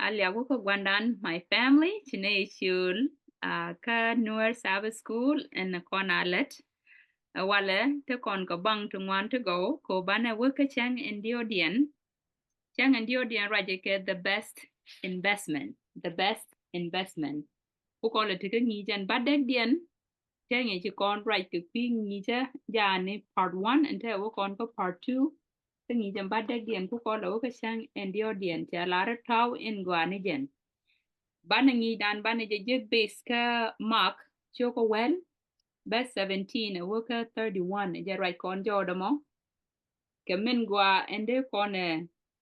alia ko gwandan my family chine shul ka newer Sabbath school en kon alet wale te kon ko bang to want to go ko bana work chang in diodian raje ke the best investment ko ko le te ngi jan badek dien chang e kon right ke pi ngi ja ni part 1 and te wo kon ko part 2 te ngi jan badek dien ko lo ko chang in diodian cha la tau in gwani jen bana ngi dan bana je base ka mark choko well best 17 a worker 31 je right kon jodamo ke min gwa ende kone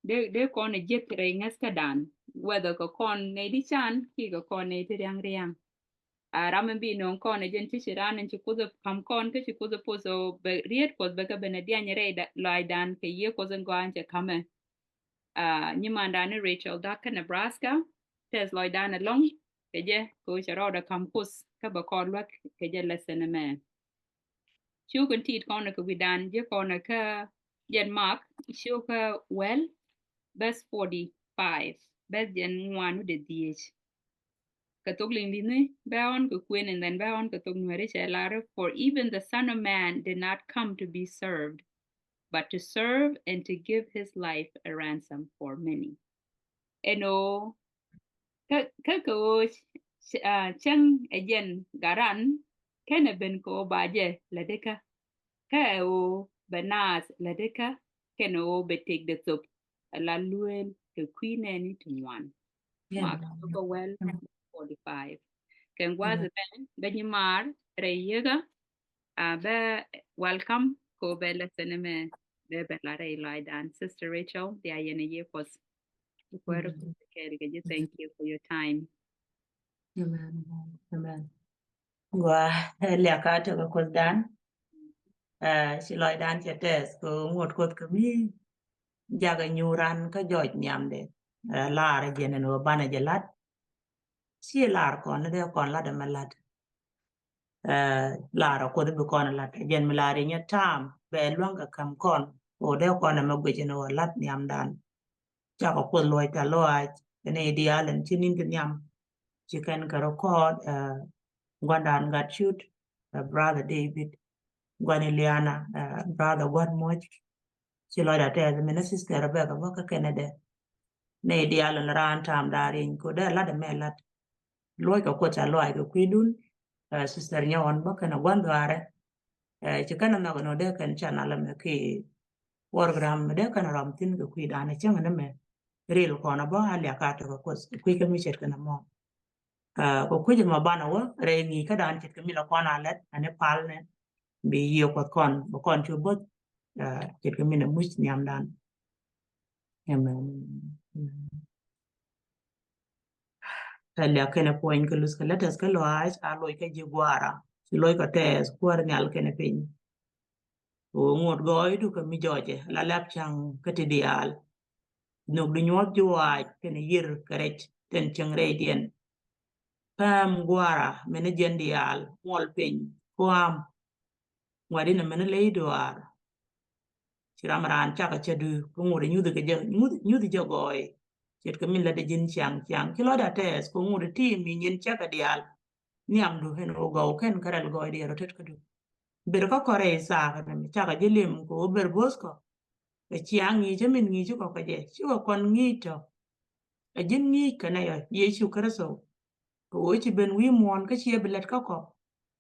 de kone je krengas ka dan whether ko kon ne di chan ki ko kon ne ti riang ramen bi non kone jen ti shiran en chikuzo kam kon ke chikuzo pozo be riet pos be ka bene dia nyere da lai dan ke ye ko zen gwa anje kame nyimanda ni Rachel Daka Nebraska tes loy dan along ke je ko charo da campus ka ba kon lak ke je lesson me chu kun tit kon ko bidan je kon ka jen mark chu ka well best 45 best jen one de diech ka tok ling ni baon ko queen and then baon ka tok nwere che lare for even the son of man did not come to be served but to serve and to give his life a ransom for many eno ka chang again garan kene ben ko baje ladeka ka o banas ladeka kene o betek de top la luel the queen any to one mark ko well 45 ken gwaze ben mar reyega be welcome ko be lesson be la rey dan sister Rachel the ayene ye pos thank you for your time. Amen. Gua lia ka to ko dan si loy dan chetes ko ngot kot ko mi jaga nyuran ka joj nyamde la re jene no bana jelat si lar kon de kon la de malat la ro ko de kon la jen milari nya tam be luanga kam kon o de kon ma gwe no lat nyam dan jaga ko loy ta loy ne dialen chinin nyam chicken ka record Gwandan got shoot brother David Gwaniliana brother what much ci lo da te me sister Rebecca boka Canada ne dial ran tam darin ko da la de melat loy ko ko ta loy ko kuidun sister nyawan boka na gwandare ci kana na no de kan chana la me ki program de kana ram tin ko kuidane changa ne me ril ko na ba ali akata ko ku ke mi chet kana mo ko kuje ma bana wo re ni ka dan chet mi la kona let ane pal ne bi yo ko kon chu bot chet mi ne mus nyam dan amen talia kene point ke lus ke letes ke loaj a loy ke jiguara si loy ko tes kuar nyal kene pin o ngot goy du ke mi joje la lap chang ke ti dial no du nyot juaj kene yir kerech ten changre dien pam guara mene jendial mol pin kuam wadi na mene leidoar chiram ran chaka chedu ko ngode nyude ke nyude jogoy chet ke min la de jin chang kilo da tes ko ngode ti mi nyen chaka dial niam du hen o go ken karal goy di rotet ko du ber ko kore sa ka me chaka jilim ko ber bosko e chiang ni je min ni ju ko je chu kon ni to e jin ni kana yo yesu kraso ko o ci ben wi mon ka ci belet ka ko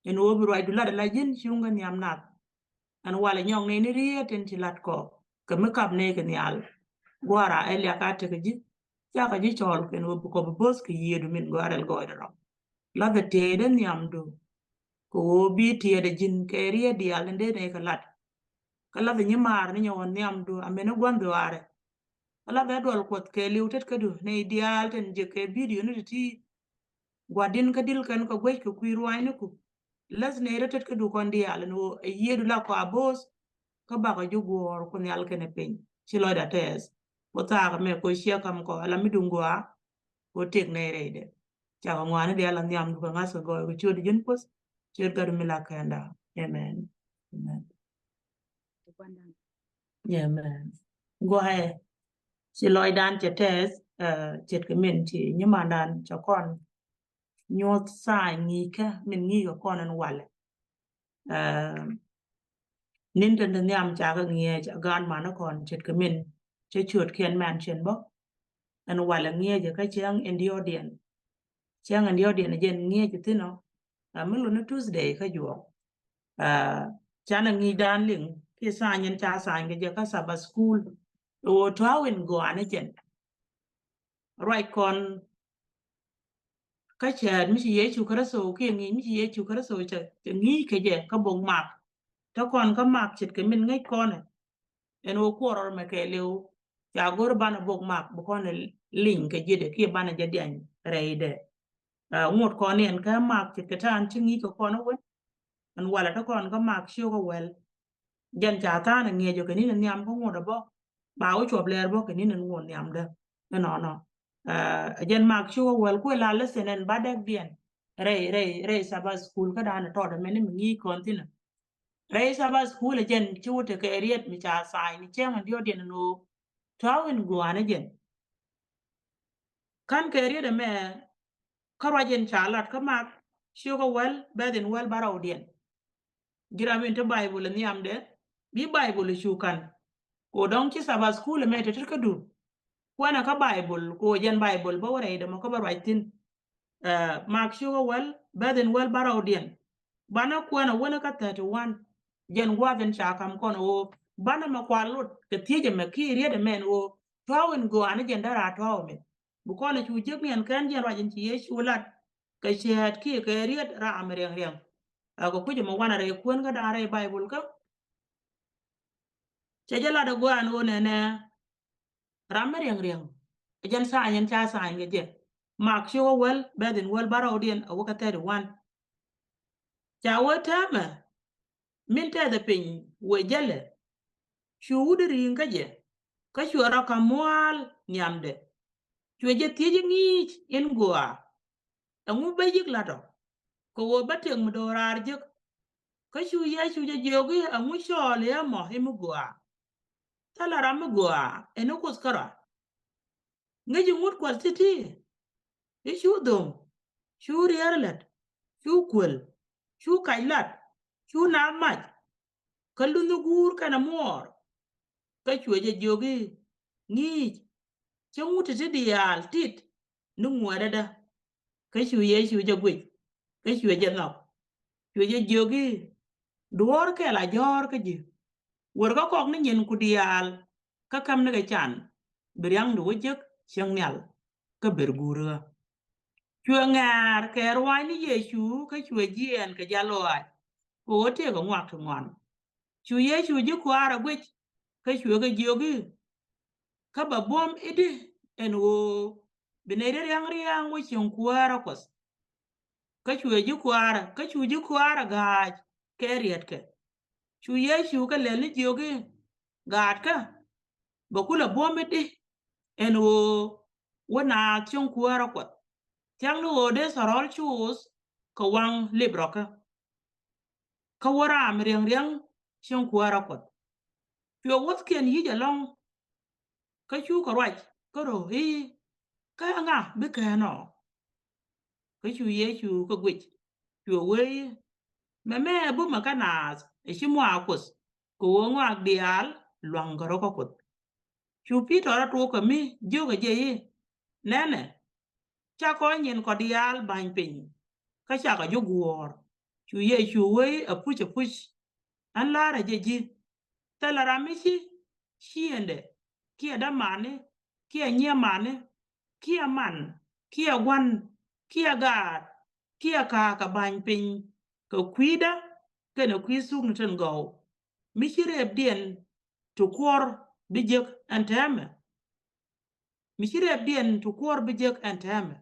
en wo bru ay du la jin chunga niam nat an wala nyong ne ni rieten ci lat ko ke me kap ne ke nyal gwara elia ka te ke ji ya ka ji chol ken wo ko bos ke yedu min gwarel goydoro la de te den nyam du ko bi te de jin ke rie di al nde ne ka lat kala de nyimar ni nyon nyam du amene gwando are kala be dol ko ke liutet ke du ne ideal ten je ke video ni ti gwadin ka dil kan ko gwe ko kuirwai ne ku las ne retet ke du kon di al no yedu la ko abos ka ba ka jugor ko nyal kene pin ci lo da tes ko ta me ko sia kam ko ala mi dungwa ko tek ne reide cha ko ngwane de ala nyam ko ngaso go ko chodi jin pos cher gar mi la kanda amen amen amen go ahead ci lo dan che tes chết cái mình chỉ nhưng mà đàn cho con nhốt sai nghi ka mình nghi của con ăn qual nên trên đường nhằm trả cái nghe trả gan mà nó còn chết cái mình chơi chuột khiên màn trên bốc ăn qual nghe cho cái chiang endio điện jen nghe chứ thế nó mình luôn nó Tuesday cái juo chana ngi dan ling ki sa nyen cha sa nge je ka saba school o tawin go ane jen right kon ka chen mi ye chu kara so ki ngi mi ye chu kara so che ngi ke je ka bong mak to kon ka mak chit ke min ngai kon en o ko ro me ke lew ya gor bana bong mak bu kon ling ke je de ki bana je den reide ngot kon en ka mak chit ke tan chi ngi ko kon we an wala to kon ka mak shu ko wel jan cha ta na nge jo ke ni na nyam ko ngoda bo ba o chop ler bo ke ni na ngon nyam de no jan mak chu wel ko la le senen ba dek bien re saba school ka dan to de men mi ngi kon tin re saba school jen chu te ke riet mi cha sai ni chen dio den no tawin go ane jen kan ke riet me ka jen cha lat ka mak chu ko wel be den wel bara odien jiramin te bible ni am de bi bible chu kan ko don ci saba school me te ka du wana ka bible ko jen bible ba wara da ko ba writing mark sure well baden well bara odien bana ko na wana ka 31 jen gwa den cha kam kono o bana ma kwa lut ke tieje me ki riede men o tawin go an jen dara taw me bu ko na chu je men kan jen wajin ci yesu lat ka shet ki ke ried ra am reng ko kuje ma wana re kun ga dare bible ka che jala da go an o ne ramer yang riang jan sa yan cha sa nge je mak sure well bedin well bara odien a waka 31 cha wata ma min ta da pin we jale shu de ringa je ka shura kamwal nyamde chwe je tije ngi en goa angu be yik lato ko wo bateng mdorar je ka shu je jogi angu shole ya mo himu goa tala ram goa eno kuskara ngeji ngut kwal titi ishu dum shu rierlet shu kwel shu kailat shu na mach kalundu gur kana mor ka chweje jogi ngi chungu titi dial tit nu ngwada da ka shu je gwe ka chweje no chweje jogi duor ke la jor ka ji wor ka kok ni nyen ku dial ka kam ne ga chan biryang du wujek chang nyal ka bergura chwe ngar ke rwani yesu ka chwe jien ka jaloa ko te ko ngwak ngwan chu yesu ji kwara gwe ka chwe ga jogi ka ba bom ide en wo binere yang wo chen kwara kos ka chwe ji kwara ga ke riet ke chu yesu ka le ni jogi gat ka ba kula bom ide en wo na chen kwara kos Tiang lu ode sorol chus ka wang libroka ka wara riang chen kuara kot pyo wot ken yi jalong ka chu ka raj ka ro hi ka nga be ka no ka chu ye chu ka gwich pyo we me bu makanas e chi mo akos ko ngwa dial luang ka ro ka kot chu pi to ra to ka mi jo ga je yi nene cha ko nyen ko dial ban pin ka cha ka jo guor chu ye chu we a puch an lara je ji talara mishi shiende kia da mane kia nyia mane kia man kia wan kia gar kia ka ban pin ka kwida kana kwisung ten go mishire dien to kor bijek antame mishire dien to kor bijek antame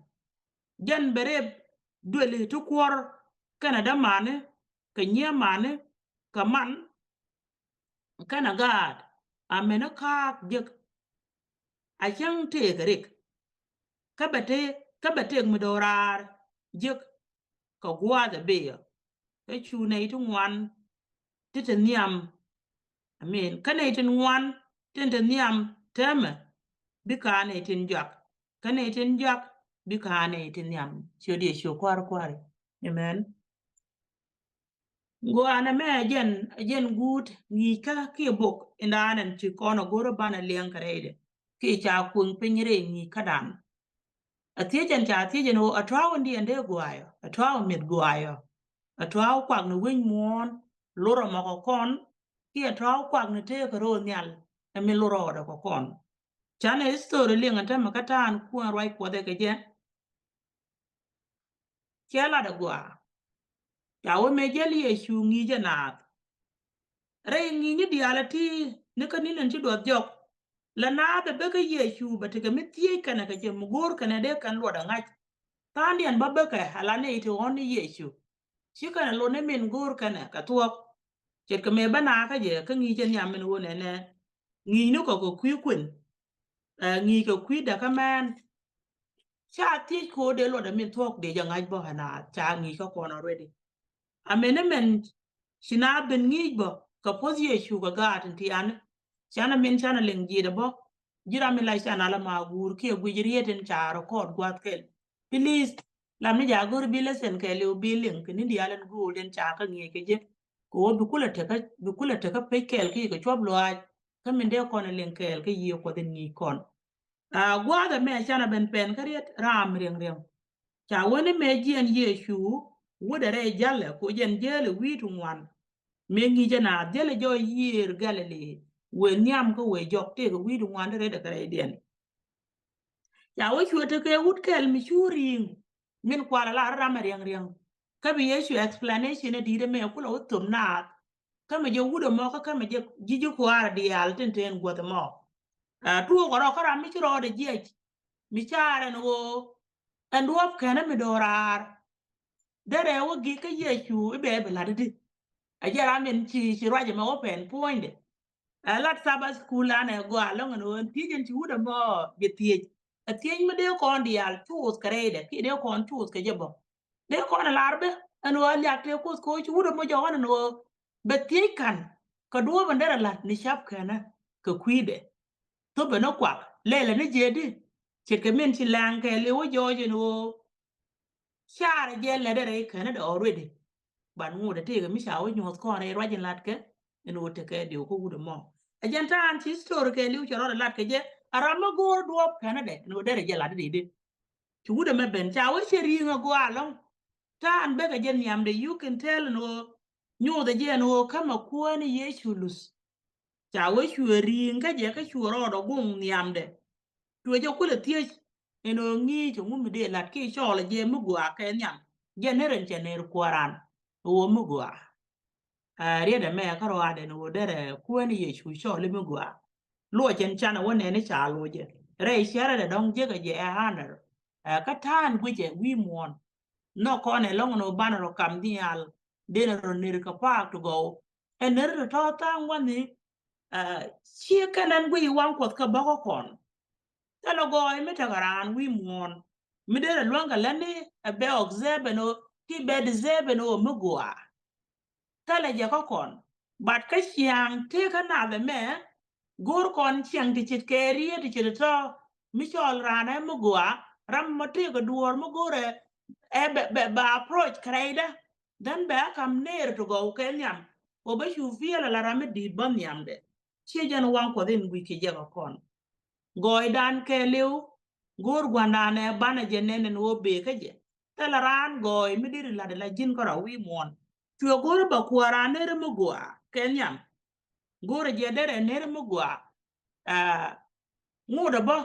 jan bereb dwele to kor kana da mane ka nyia mane ka man kana gad amena ka jek a chang te garik kabate mdorar jek ka gwa da be ka chu nei tu ngwan titaniam amen kana tin ngwan titaniam teme bika ne tin jak kane tin jak bi kane tin yam chodi shu kwar amen go ana me jen gut ni ka ki bok indanen ti kono goro bana liang karede ki cha kun pinyre ni kadan atiejen cha atiejen o atwawo ndi ende gwayo atwawo mit gwayo atwawo kwak no winy muon loro moko kon ki atwawo kwak no te ko ro nyal emi loro odo ko kon chane history linga tema katan kuan rwai kwode ke je chela da gwa yawo me jeli e shungi janat re ngi ni dialati ne kaninen ti do jok la na be be ke yeshu batike mitie kana ke mugor kana de kan lo da ngach tandian ba be ke halane ite on yeshu shikana lo ne min gur kana ka tuok chet ke me bana ka je ka ngi chen yam min wone ne ngi no ko kwi kun ngi ko kwi da ka man cha ti ko de lo da min tuok de ja ngach bo hana cha ngi ka ko already amene men shina ben ngi bo ka pos yeshu ga ga ti an chana min chana leng ji da bo jira mi lai chana la ma gur ke gwijrieten charo kod gwat kel please la mi ja gur bi lesen ke le bi leng ke ni dialen golden cha ka ngi ke je ko bi kula te ka pe kel ki ko chob lo aj ka min de ko na leng kel ke yi ko den ni kon a gwa da me chana ben pen kariet ram reng reng cha woni me jien yeshu wuda re jalle ko jen jele witu ngwan me ngi jana jele jo yir galile we nyam ko we jok te ko widu ngwan re da kare den ya wo chwe te ke wut kel mi churing min kwala la ram riang riang ka bi yesu explanation di de me ko lo tum na ka me je wudo mo ka me je jiju ko ar di al ten ten go mo a tu ko ro ka ram mi ro de je mi chare no and wop kana mi dorar dere wo gi ka yesu be be la de a jara min chi raje mo open point lat saba school ane go along no tijen ti wuda mo be tie a tie me de ko ndi al chus karede ki de ko chus ke jebo de ko na larbe an wa ya te ko ti wuda mo jawana no be tie kan ka do bandera lat ni shap kana ka kwide to be no kwa lele ne jedi che ke men ti lang ke le wo joje no share je le de kana de already ban mu de te ga mi shawo nyot ko ne rajin lat ke en wote ke de ko wuda mo ajanta an ci store ke liu choro lat ke je arama gor duop kana de no dere je lat de ci wuda me ben cha wo sheri nga go along tan be ga jen yam de you can tell no nyu de je no kama ko ni yeshulus cha wo shuri nga je ka shuro do gung yam de to je kula tie eno ngi ci mu de lat ki chole je mu go ka nyam je neren che ner koran wo mu go riede me ka ro ade no dere ko ni yeshu chole mu go lo chen chana wone ne cha lo je re shere de dong je ga je haner ka tan guje wi mon no ko ne long no banro kam dial de ro nir ka pa to go e ner to tan woni chi kanan wi wan ko ka ba ko kon ta lo go e meta garan wi mon mi de lo nga lani e be observe no ki be de zebe no mu go tala je ko kon bat ka chiang te ka na be me gur kon chiang ti chit ke ri ti chit to mi chol rana mu gwa ram mo te ko duor mo gore e be ba approach kraida dan be kam ner to go ke nyam o be shu fiela la ram di ban nyam de chi jan wan ko den wi ke je ko kon goy dan ke liu gur gwana ne bana je nene no be ke je tala ran goy mi dir la de la jin ko ra wi mon chwe gore ba kwara nere mu gwa kenyam gore je dere nere mu gwa ah nguda ba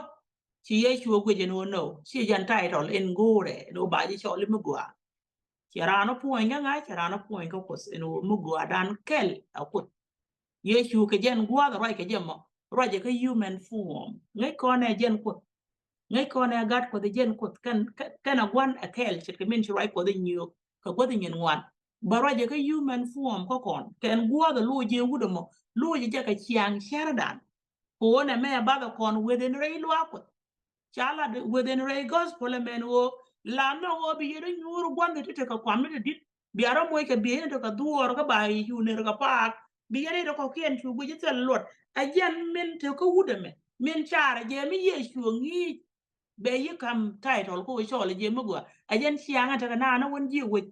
ci ye chwe gwe no no ci jan title in gore no ba ji chole mu gwa ci rano puonga nga ci rano puonga ko no mu gwa dan kel akut ye chwe ke jen gwa ga right ke jemo roje ke human form ngai ko ne jen ko ngai ko ne gat ko de jen ko kan agwan akel ci ke min ci right ko de nyu ko ko de nyen wan baraje ka human form ko kon ken gwa da lo je wudo mo lo je ka chiang sharadan ko na me ba da kon within ray lo akot chala within ray gospel men wo la no wo bi yere nyuru gwande tete ka kwamde dit biara moy ka bi to ka duor ka ba yu ne ka pa bi yere to ko ken chu gu je tel lot a jan men to ko wudo me men chara je mi ye chu ngi be yi kam title ko cho le je magwa ajen chianga ta na na won ji wi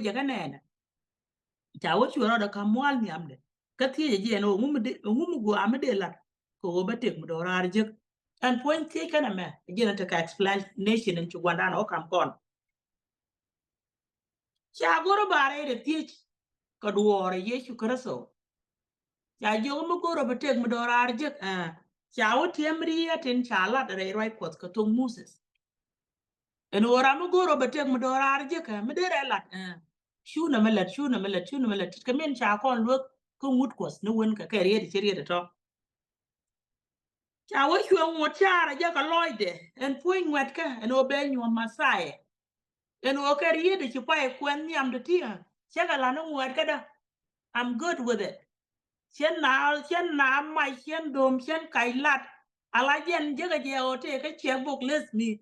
ja kanene cha wo churo da kamwal ni amde ka tie je no ngum go amde lat ko ba tek mo dorar je and point tie kana me je na ta ka explanation in chuganda no kam kon cha goro bare de tie ko duore Yesu Kristo cha jo mo goro ba tek mo dorar je cha wo tiemri atin cha lat re roi pot ko to Moses en ora mo goro ba tek mo dorar je ka me de lat shuna melat ka men cha kon lu ko ngut kos no won ka kariye de cheriye de to cha wo shwa mo chara ja ka loide en point wet ka en obe nyu masaye en o kariye de chi pai kwen nyam de tia cha ka la no wet ka da I'm good with it chen na mai chen dom chen kai lat ala jen je ga je o te ka che bok les mi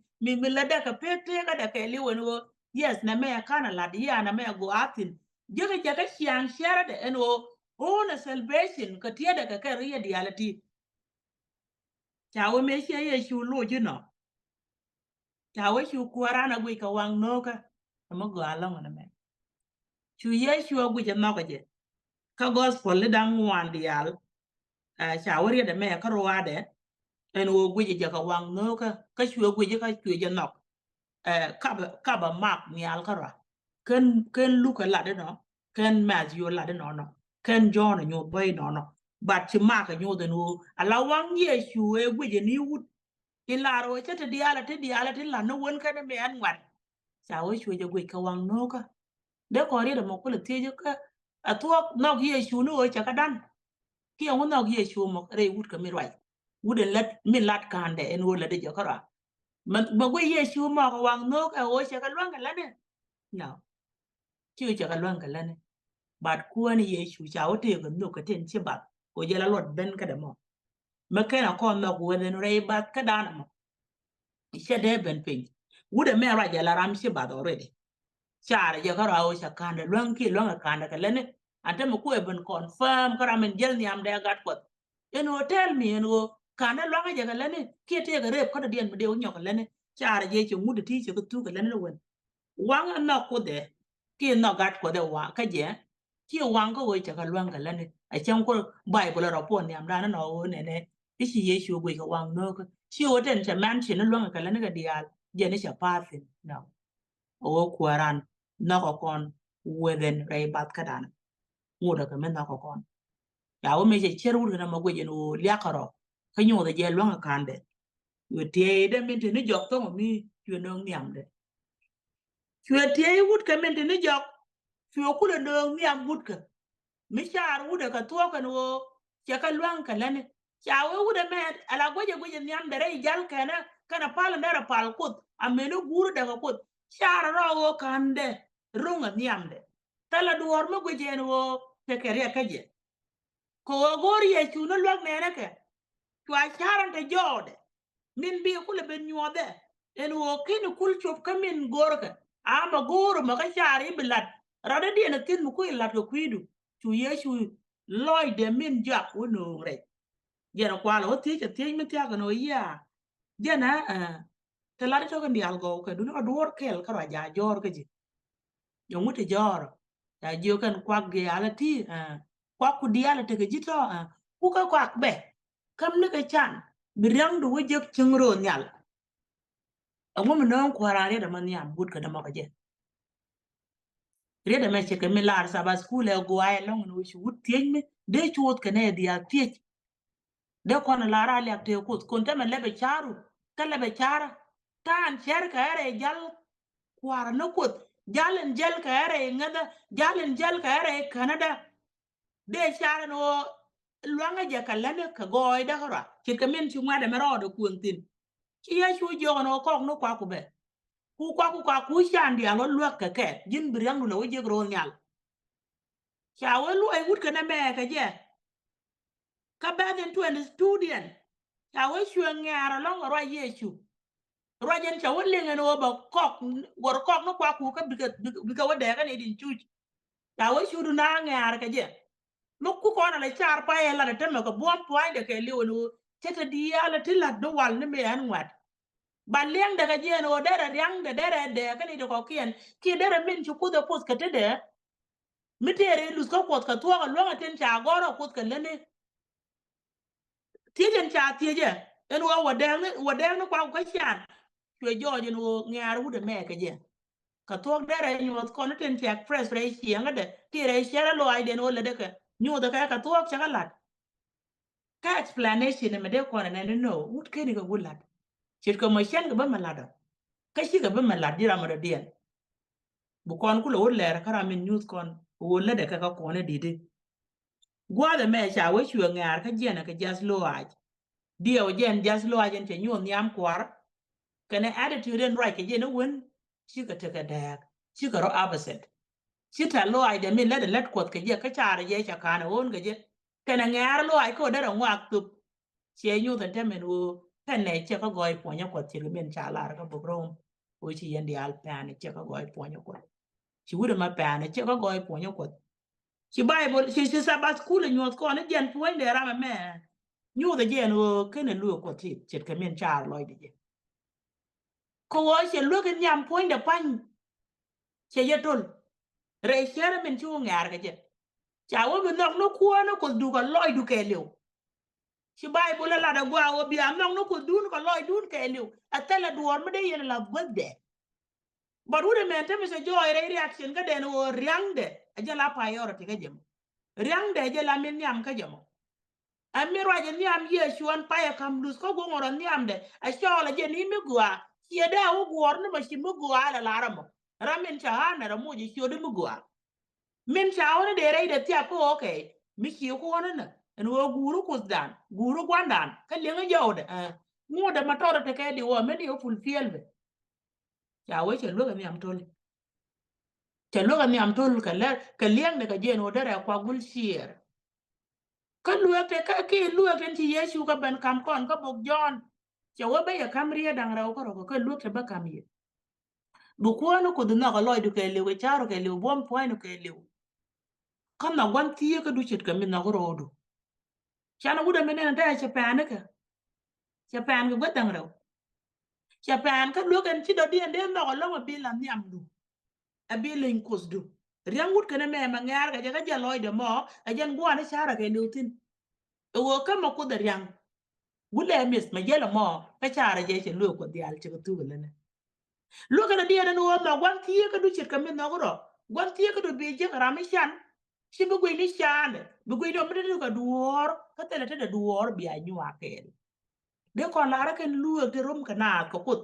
la da ka pe te ka da ka li won wo yes na me kana la dia na me go atin je ga ka chiang share de en o na celebration ka tie da ka riya diality cha wo me she ye shu lu ji no cha wo shu kwara na gwi ka wang no ka mo go along na me chu ye shu gwi je no ka je ka gospel le dang wan dial cha wo ri da me ka ro wa de en wo gwi je ka wang no ka shu gwi je ka chu je no ka ba mak ni al ka ra ken lu ka la de no ken ma ji yo la de no ken john nyo boy no but chi mak nyo de no ala wang ye shu e gwi je ni wut ilaro che te diala te la no won ka me an wat sa wo shwe je gwe ka wang no ka de ko ri de mo ko le tie je ka a to no gi shu no cha ka dan ki on no gi shu mo re wut ka mi rai wut let mi lat kan de en wo le de je ka ra man ma gwe ye shu mo ka wang no ka o cha ka lwan ka la ne no chi cha ka lwan ka la ne bat ku ni ye shu cha o te ko no ka ten che bat ko je la lot ben ka de mo ma ka na ko no ko den re bat ka dan mo ishede ben ping wude me ra ja la ram shi ba already chara ja kara o sha kanda lwan ki lwan kanda kalene ante mo ku e ben confirm kara men jel ni am de gat pot en hotel mi en go kanda lwan ja kalene ki te ga rep kada dien me de nyo kalene chara je chi wude ti che ko tu kalene wen wang na ko de ki no gat ko de wa ka je ki wang ko wo cha ka lwan kalene a chen ko bible ra po ni am da na no ne ne ishi ye shu go ka wang no ko chi o den cha man chi no lwan kalene ga dial je ne cha pa no o kuaran no ko kon weden rai bat kadan ngoda ka men no ko kon ya o me che cheru na ma gwe no liakaro ka nyo de je lwan kande yo tie de min te ni jok to mi yo no nyam de yo tie wut ka min te ni jok yo ku de no nyam wut ka mi char wut ka to ka no che ka lwan ka lane cha we wut me ala gwe nyam de rai jal kana pal ndara pal kut ameno guru daga kut char ro wo kande runga nyam de tala duor mo gwe jen wo te kere ka je ko gori ye chuno lwak nene ke twa charan te jode min bi kule ben nyode en wo kin kul chop kamin gorka ama goro ma ka chari bilat rada di na tin ku ilat ko kwidu chu yesu loy de min jak wono re jena kwala o ti ti mi ta no ya jena te la to kan di algo ka du no duor kel ka ja jor ka ji yo muti jor ya jo kan kwak ge ala ti kwak ku di ala te ke jito ku ka kwak be kam ne ka chan biryang du wajek chingro nyal amu mi non kwarare da man yam gut ka da maka je rede me che ke mi lar sa ba skule go ay long no shi wut tien mi de chuot ke ne dia tie de kon la ra le te ku kon te me lebe charu ka lebe chara tan cher ka ere jal kwar no kut jalen jel ka ere ngada jalen jel ka ere Canada de chara no luanga je ka lene ka goy da hora che ke men chu ngada me ro do kuntin chi ya chu jo no ko no kwa ku be ku shan dia lo luak ka ke jin biryang no je gro nyal cha we lu ai wut ka na me ka je ka ba den to an student cha we chu ngara lo ro yechu ro jen cha we le no ba kok gor kok no kwa ku ka bi ka we de ka ne din chu cha we chu du na ngara ka je lu ku ko na le char pa e la de me ko bom point de ke li wonu chete di ala ti la do wal ne me an wat ba liang de ka jen o dere riang de dere de ka ni de ko kien ki dere min chu ku de pos ka te de mitere lus ko pot ka to ka lo ten cha goro pos ka lene tijen cha tije en wa de no kwa ka chan chwe jo jen wo ngar wu de me ka je ka to dere nyot ko ten cha press re chianga de ti re chera lo ai den o le de ka nyu de ka to cha ka lat ka explanation me de ko na no wut ke ni ka gulat chit ko mo chen ga ba malado ka shi ga ba malad dira ma de bu kon ku lo le kara min news kon wo le de ka ko ne didi gwa de me cha we chwe ngar ka jena ka jas lo aj dio jen jas lo aj en te nyu nyam kwar kana attitude and right ke jena won shi ka te ka dak shi ka ro opposite shi ta lo aj de min le de let kot ke je ka chare je cha kana won ke je kana ngar lo aj ko de ro ngak tu che nyu den te men wo kan ne che ka goy po nya ko ti men cha la ka bo rom o chi yen di al pa ne che ka goy po nya ko chi wude ma pa ne che ka goy po nya ko chi bible chi sabas school nyot ko ne jen po de ra me nyu de jen wo ken lu ko ti che ka men cha lo de je ko wo che lu ke nyam po de pan che ye tol re chere men chu ngar ga je cha wo bi nok no ko no ko du ko loy du ke lew ci bible la da gwa wo bi am no ko dun ko loy dun ke lew atela duor me de yen la bodde but wude men te se joy reaction ka den wo riangde ajala priority ka jem riangde ajala men nyam ka jemo amiro aje nyam ye chuan pa ya kam lus ko ngoro nyam de a chola je ni mi gwa ye da wo gor no ma shi mi gwa la laramo ramen cha na ramu ji shodu mi gwa min cha wona de re de tia ko okay mi shi ko wona na en wo guru kusdan guru gwandan ka lenga jawde mu da matoro te ka di wo me di fulfill be ya we che lo ga mi am tole che lo ga mi am tol ka liang de ka je no dere kwa gul shier ka luek te ka ki luek en ti yesu ka ben kam kon ka bok jon che wo be ya kam rie dang ra ko ro ka luek te ba kam ye bu ko no ko duna ka loy du ke le we charo ke le bom point ke le kam na wan ti ka du chit ka min na ko ro du chana wuda menen ta che pan ka che pan ga dang ra che pan ka luek en ti do di en de no ko lo bi la nyam du a bi le kos du riang wut kana me ma ngar ga ja loy de mo a jan gwa na chara ke le tin wo ka ma ko da riang gule mis ma jela mo ka chara je che lu ko dial che ko tu ne lu ka dia na no ma gwan tie ka du chit ka min no ro gwan tie ka du bi je ra mi chan chi bu gwi ni chan bu gwi do mi du ka duor ka tele te duor bi a nyu a kel de ko la ra ken lu te rom ka na ko kut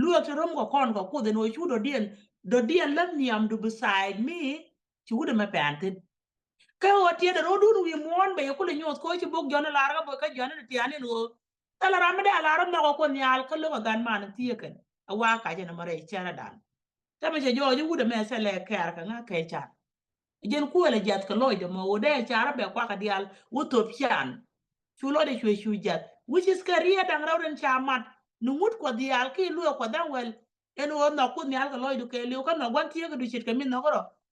lu te rom ko kon ko ku de no chu do dien lam niam du beside me chu de ma pantin ka o tie de ro du wi mon be ko le nyot ko chi bok jona la ra bo ka jona ti ani no tala ramade ala ram na ko nyal ka lo gan man tie ken awa ka je na mare chana dan ta me je jo wude me se le kar ka nga ke cha jen ku le jat ka lo de mo de cha ra be kwa ka dial wo to pian chu lo de chu jat which is career dang ra ren cha mat nu mut ko dial ki lu ko dan wel en wo na ku nyal ka lo du ke lu ka na wan tie ka du chit ka min no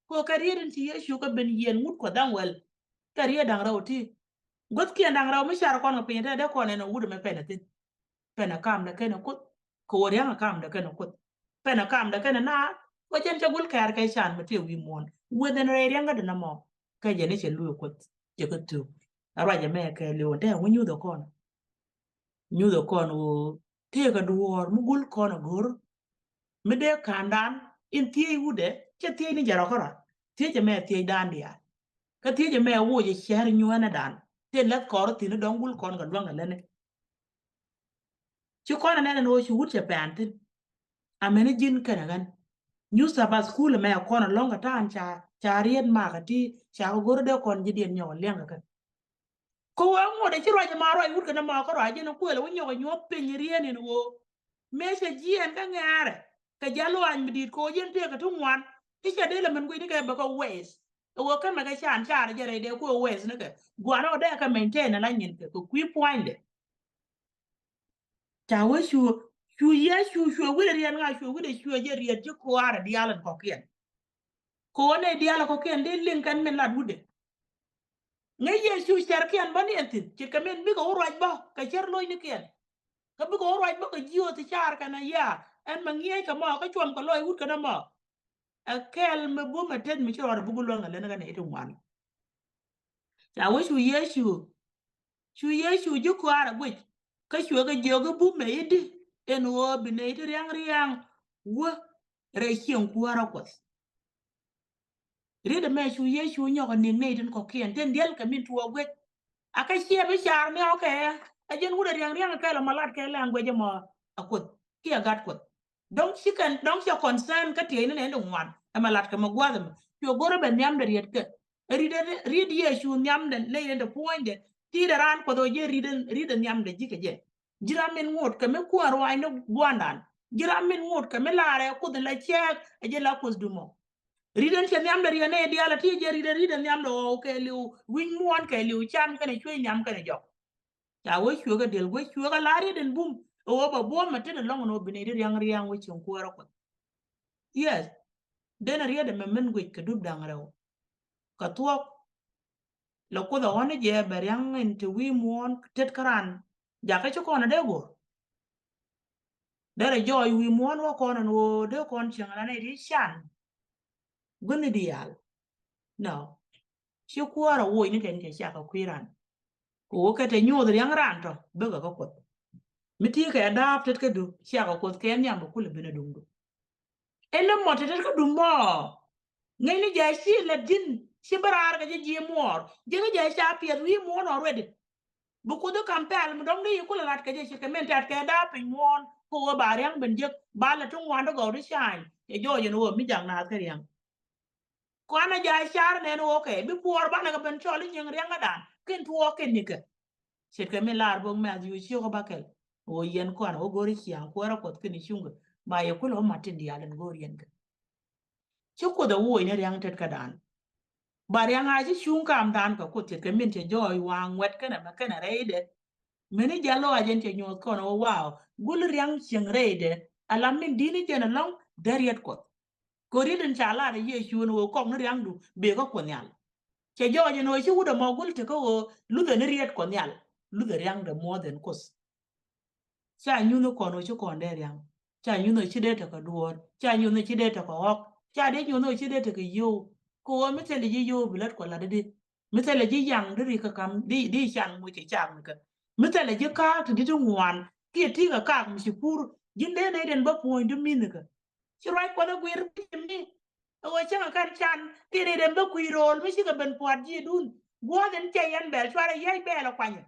ko career en ti ye chu ka ben yen mut ko dan wel career dang ra ti got ki dang ra mi char kon ko pin de ko ne no wude me penatin pena kam da kena kut ko worianga kam da kena kut pena kam da kena na ko chen chagul kar kai chan mate wi mon weden re rianga da mo ka je ne chen lu kut je ko tu ara je me ka le wonde wu nyu do kon wo te ka duor mu gul kon gor me de kandan in tie wude che tie ni jaro kora tie je me tie dan dia ka tie je me wo je shar nyu na dan te let kor ti no don gul kon ga dwanga lene ci kona nene no ci wut ci pantin amene jin kana gan new saba school me kona longa tan cha ried ma ka ti cha goro de kon ji den nyo lenga kan ko wa mo de ci roje ma roy wut kana ma ko roje no ko le wonyo nyo pe ni riene no me se ji en ka ngare ka jalo an mi dit ko jen te ka tu ngwan ti cha de le man ko ni ka ba ko wes wo kan ma ka chan cha de de ko wes ne ka gwa no de ka maintain na nyin ko kwi point de cha wo shu ya shu wile rian nga shu wile shu je rian je ko ara dialan ko kien ko ne diala ko kien de linkan men la dude ngai ye shu cher kien bani entin ci kamen bi ko roj ba ka cher loy ni kien ka bi ko roi ba ka jiyo ti char kana ya en ma ngie ka mo ka chom ka loy wut kana mo a kel me bu ma tet mi choro bu gulo ngale na ne to wan ta wo shu yeshu ju ko ara gwe ka shu ga je ga bu me yidi en wo bi ne ti riang wo re chen ku ara ko ri de me shu nyo ka ni ne tin ko kien ten del ka min tuo gwe aka chia bi char ne okay a jen wuda riang ka la malat ka la ngwe mo akut ki agat ko don't you concern ka tie ne ne wan a malat ka magwa yo goro ben nyam de riet ka ri ye shu nyam de ne de point de ti de ran ko do je ri de nyam de jike je jiramin ngot ka me ku arwa no gwandan jiramin ngot ka me la re ku de la chek a je la kus du mo riden chen nyam de ne dia la ti je riden nyam do ke liu win muon ke liu chan ka ne chwe nyam ka ne jo ya wo chwe ga del wo chwe ga la riden bum o ba bo ma te long no bi ne riang wo chen ku ara ko yes den ria de men gwe ka dub dang raw ka tuok lo ko da woni je ber yang en te wi muon tet karan ja ka cho ko na de go dere joy wi muon wo ko na wo de kon chen na ne ri chan guni dial no shi ku ara wo ni ten ke sha ka kwiran ko ka te nyu de yang ran to be ga ko mi ti ka da tet ka du sha ka ko ke nyam ko le bina dum du ele mo tet ka du mo ngai ni ja shi la din shi barar ga je mor je ga ja sha pi wi mo no already bu ko do kampel mu dong ni ko la rat ka je shi ka men tat ka da pi mon ko ba yang ben je ba la tung wan do go ri shai e jo je no mi jang na ka riang ko ana ja shar ne no ke bi por ba na ga ben choli nyang riang ga dan ken tuo ken ni ka shi ka men lar bo ma ju shi ko ba kel o yen ko ana o go ri chiang ko ra ko ken ni shunga ba ye ko lo matin di alen go ri yen ka shi ko da wo ne riang tet ka dan bari yang aji shun kam dan ka ko te kemin te joy wang wet kana ma kana reide meni jalo ajen te nyot kono wow gul riang ching reide alamin dini jena long dariet ko ridin chala de ye shun wo kong riang du be ko ko nyal che joje no shi wuda mo gul te ko lu de riet ko nyal lu de riang de more than kos cha nyuno kono shi kon de riang cha nyuno shi de ta ka duor cha nyuno shi de ta ko ok cha de nyuno shi de ta ka yo ko mi tele ji yo bilet ko la de mi tele ji yang de ka kam di chan mu che chang ka mi tele ji ka ti di ngwan ki ti ka mi shi pur jin de ne den ba po ndu min ka shi rai ko da gwir mi o cha kan chan ti ne den ba ku rol mi shi ka ben po ji dun go den che yan bel chwara ye bel kwanya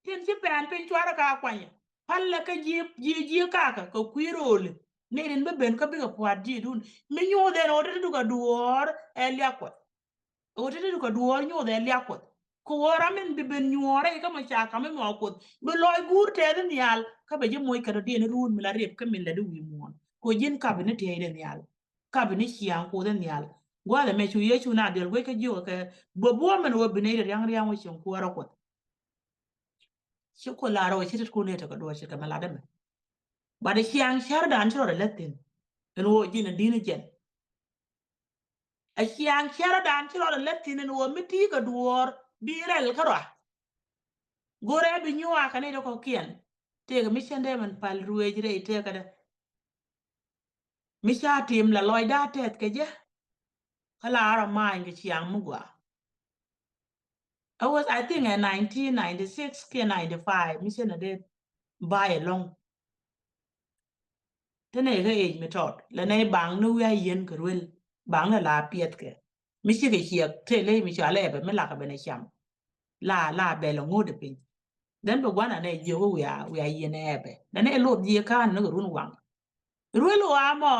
tin ci pen pin chwara ka kwanya palla ka ji ka kwirole ne rin be ben ka bi ka kwat ji dun mi nyu de no de du ka duor elia kwat o de du ka duor nyu de elia kwat ko ora min bi ben nyore ka ma cha ka mi mo kwat be loy gur te den yal ka be je moy ka de ne run mi la rep ka min la du wi mon ko jin ka bi ne te den yal ka bi ne chiang ko den yal gwa le me chu ye chu na del we ka ji ka bo bo men wo bi ne yang wo chen ko ra kwat shi ko laro shi ko ne ta ka do shi ka mala da ba da shi an shar da an shiro da latin en wo jina dina jen a shi an shar da an shiro da latin en wo miti ka duor birel karwa gore bi nyuwa ka ne da ko kian te ga mission de man pal ruwe jire te ka da misha tim la loy da tet ke je kala ara ma ngi shi an mugwa I think in 1996 ke 95 mission de buy along tene ga age method la ne bang no ya yen ka wel bang la piet ke mi chi ke hiek te le mi cha le be me la ka be ne cham la be lo ngode pin den be gwana ne je wo ya yen ebe na ne lo die kan no run wang ruel wa mo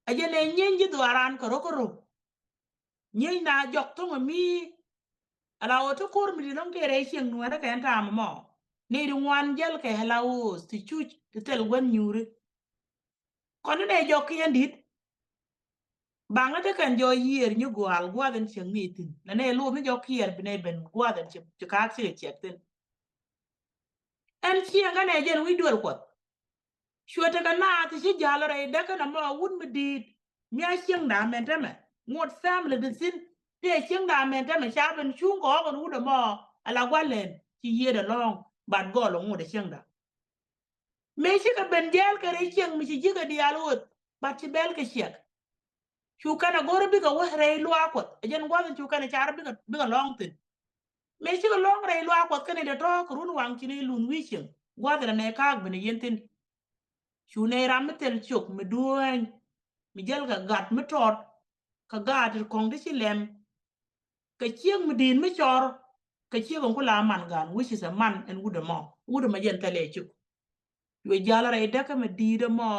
a je ne nyen ji dwaran ko ro nyen na jok to mi ala o to kor mi no ke re chen no da kan ta mo ni ri wan jel ke la o ti chu te tel gwen nyuri kono ne jok yen dit banga te kan jo yer nyu gwal gwa den chen ni tin na ne lu mi jo kier bine ben gwa den che ka se che tin en chi nga ne jen wi dol ko shote ka na ti chi jalo re de ka na ma wun mi dit mi a chen da men te me ngot family de sin te chen da men te me cha ben chu go ko nu de mo ala gwa len chi yer de long bad go lo ngot de chen da me shi ka ben jal ka re cheng mi ji ga dial wot ba ci bel ka shek chu kana goro bi ka wa re lu akot jen gwa chu kana char bi ka long tin me shi ka long re lu akot ka ne de to ko run wang ci ne lun wi chen gwa da ne ka ben yen tin chu ne ram tel chok mi duan mi jal ka gat mi tot ka gat kong de ci lem ka chieng mi din mi chor ka chieng ko la man gan which is a man and would ma yen tele chuk we jala re da ka mi di de mo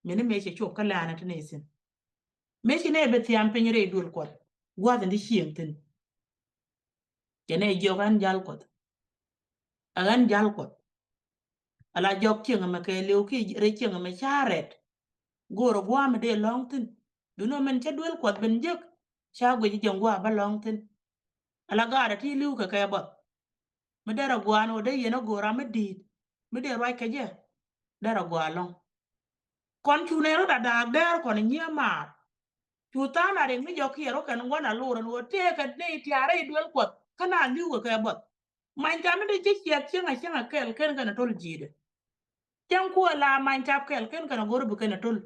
mi ne me che chok ka la na tene sin me shi ne be tiam pe nyere dul ko gwa da ndi chieng tin kene jogan jal ko agan jal ko ala jok chieng ma ke lew ki re chieng ma charet goro gwa ma de long tin du no men che dul ko ben jek cha go ji jongwa ba long tin ala gara ti liu ka ke bot me dara gwano de yeno gora me dit me de roi ke je dara gwalong kon chu ne ro da der kon nyia mar chu ta na de mi jo ki ro kan ngona lu ro no te ka ne ti are duel ko kana liu ka ke bot man ta me de ji ya chenga kel ken kana tol jide chen ko la man ta kel ken kana goro bu kana tol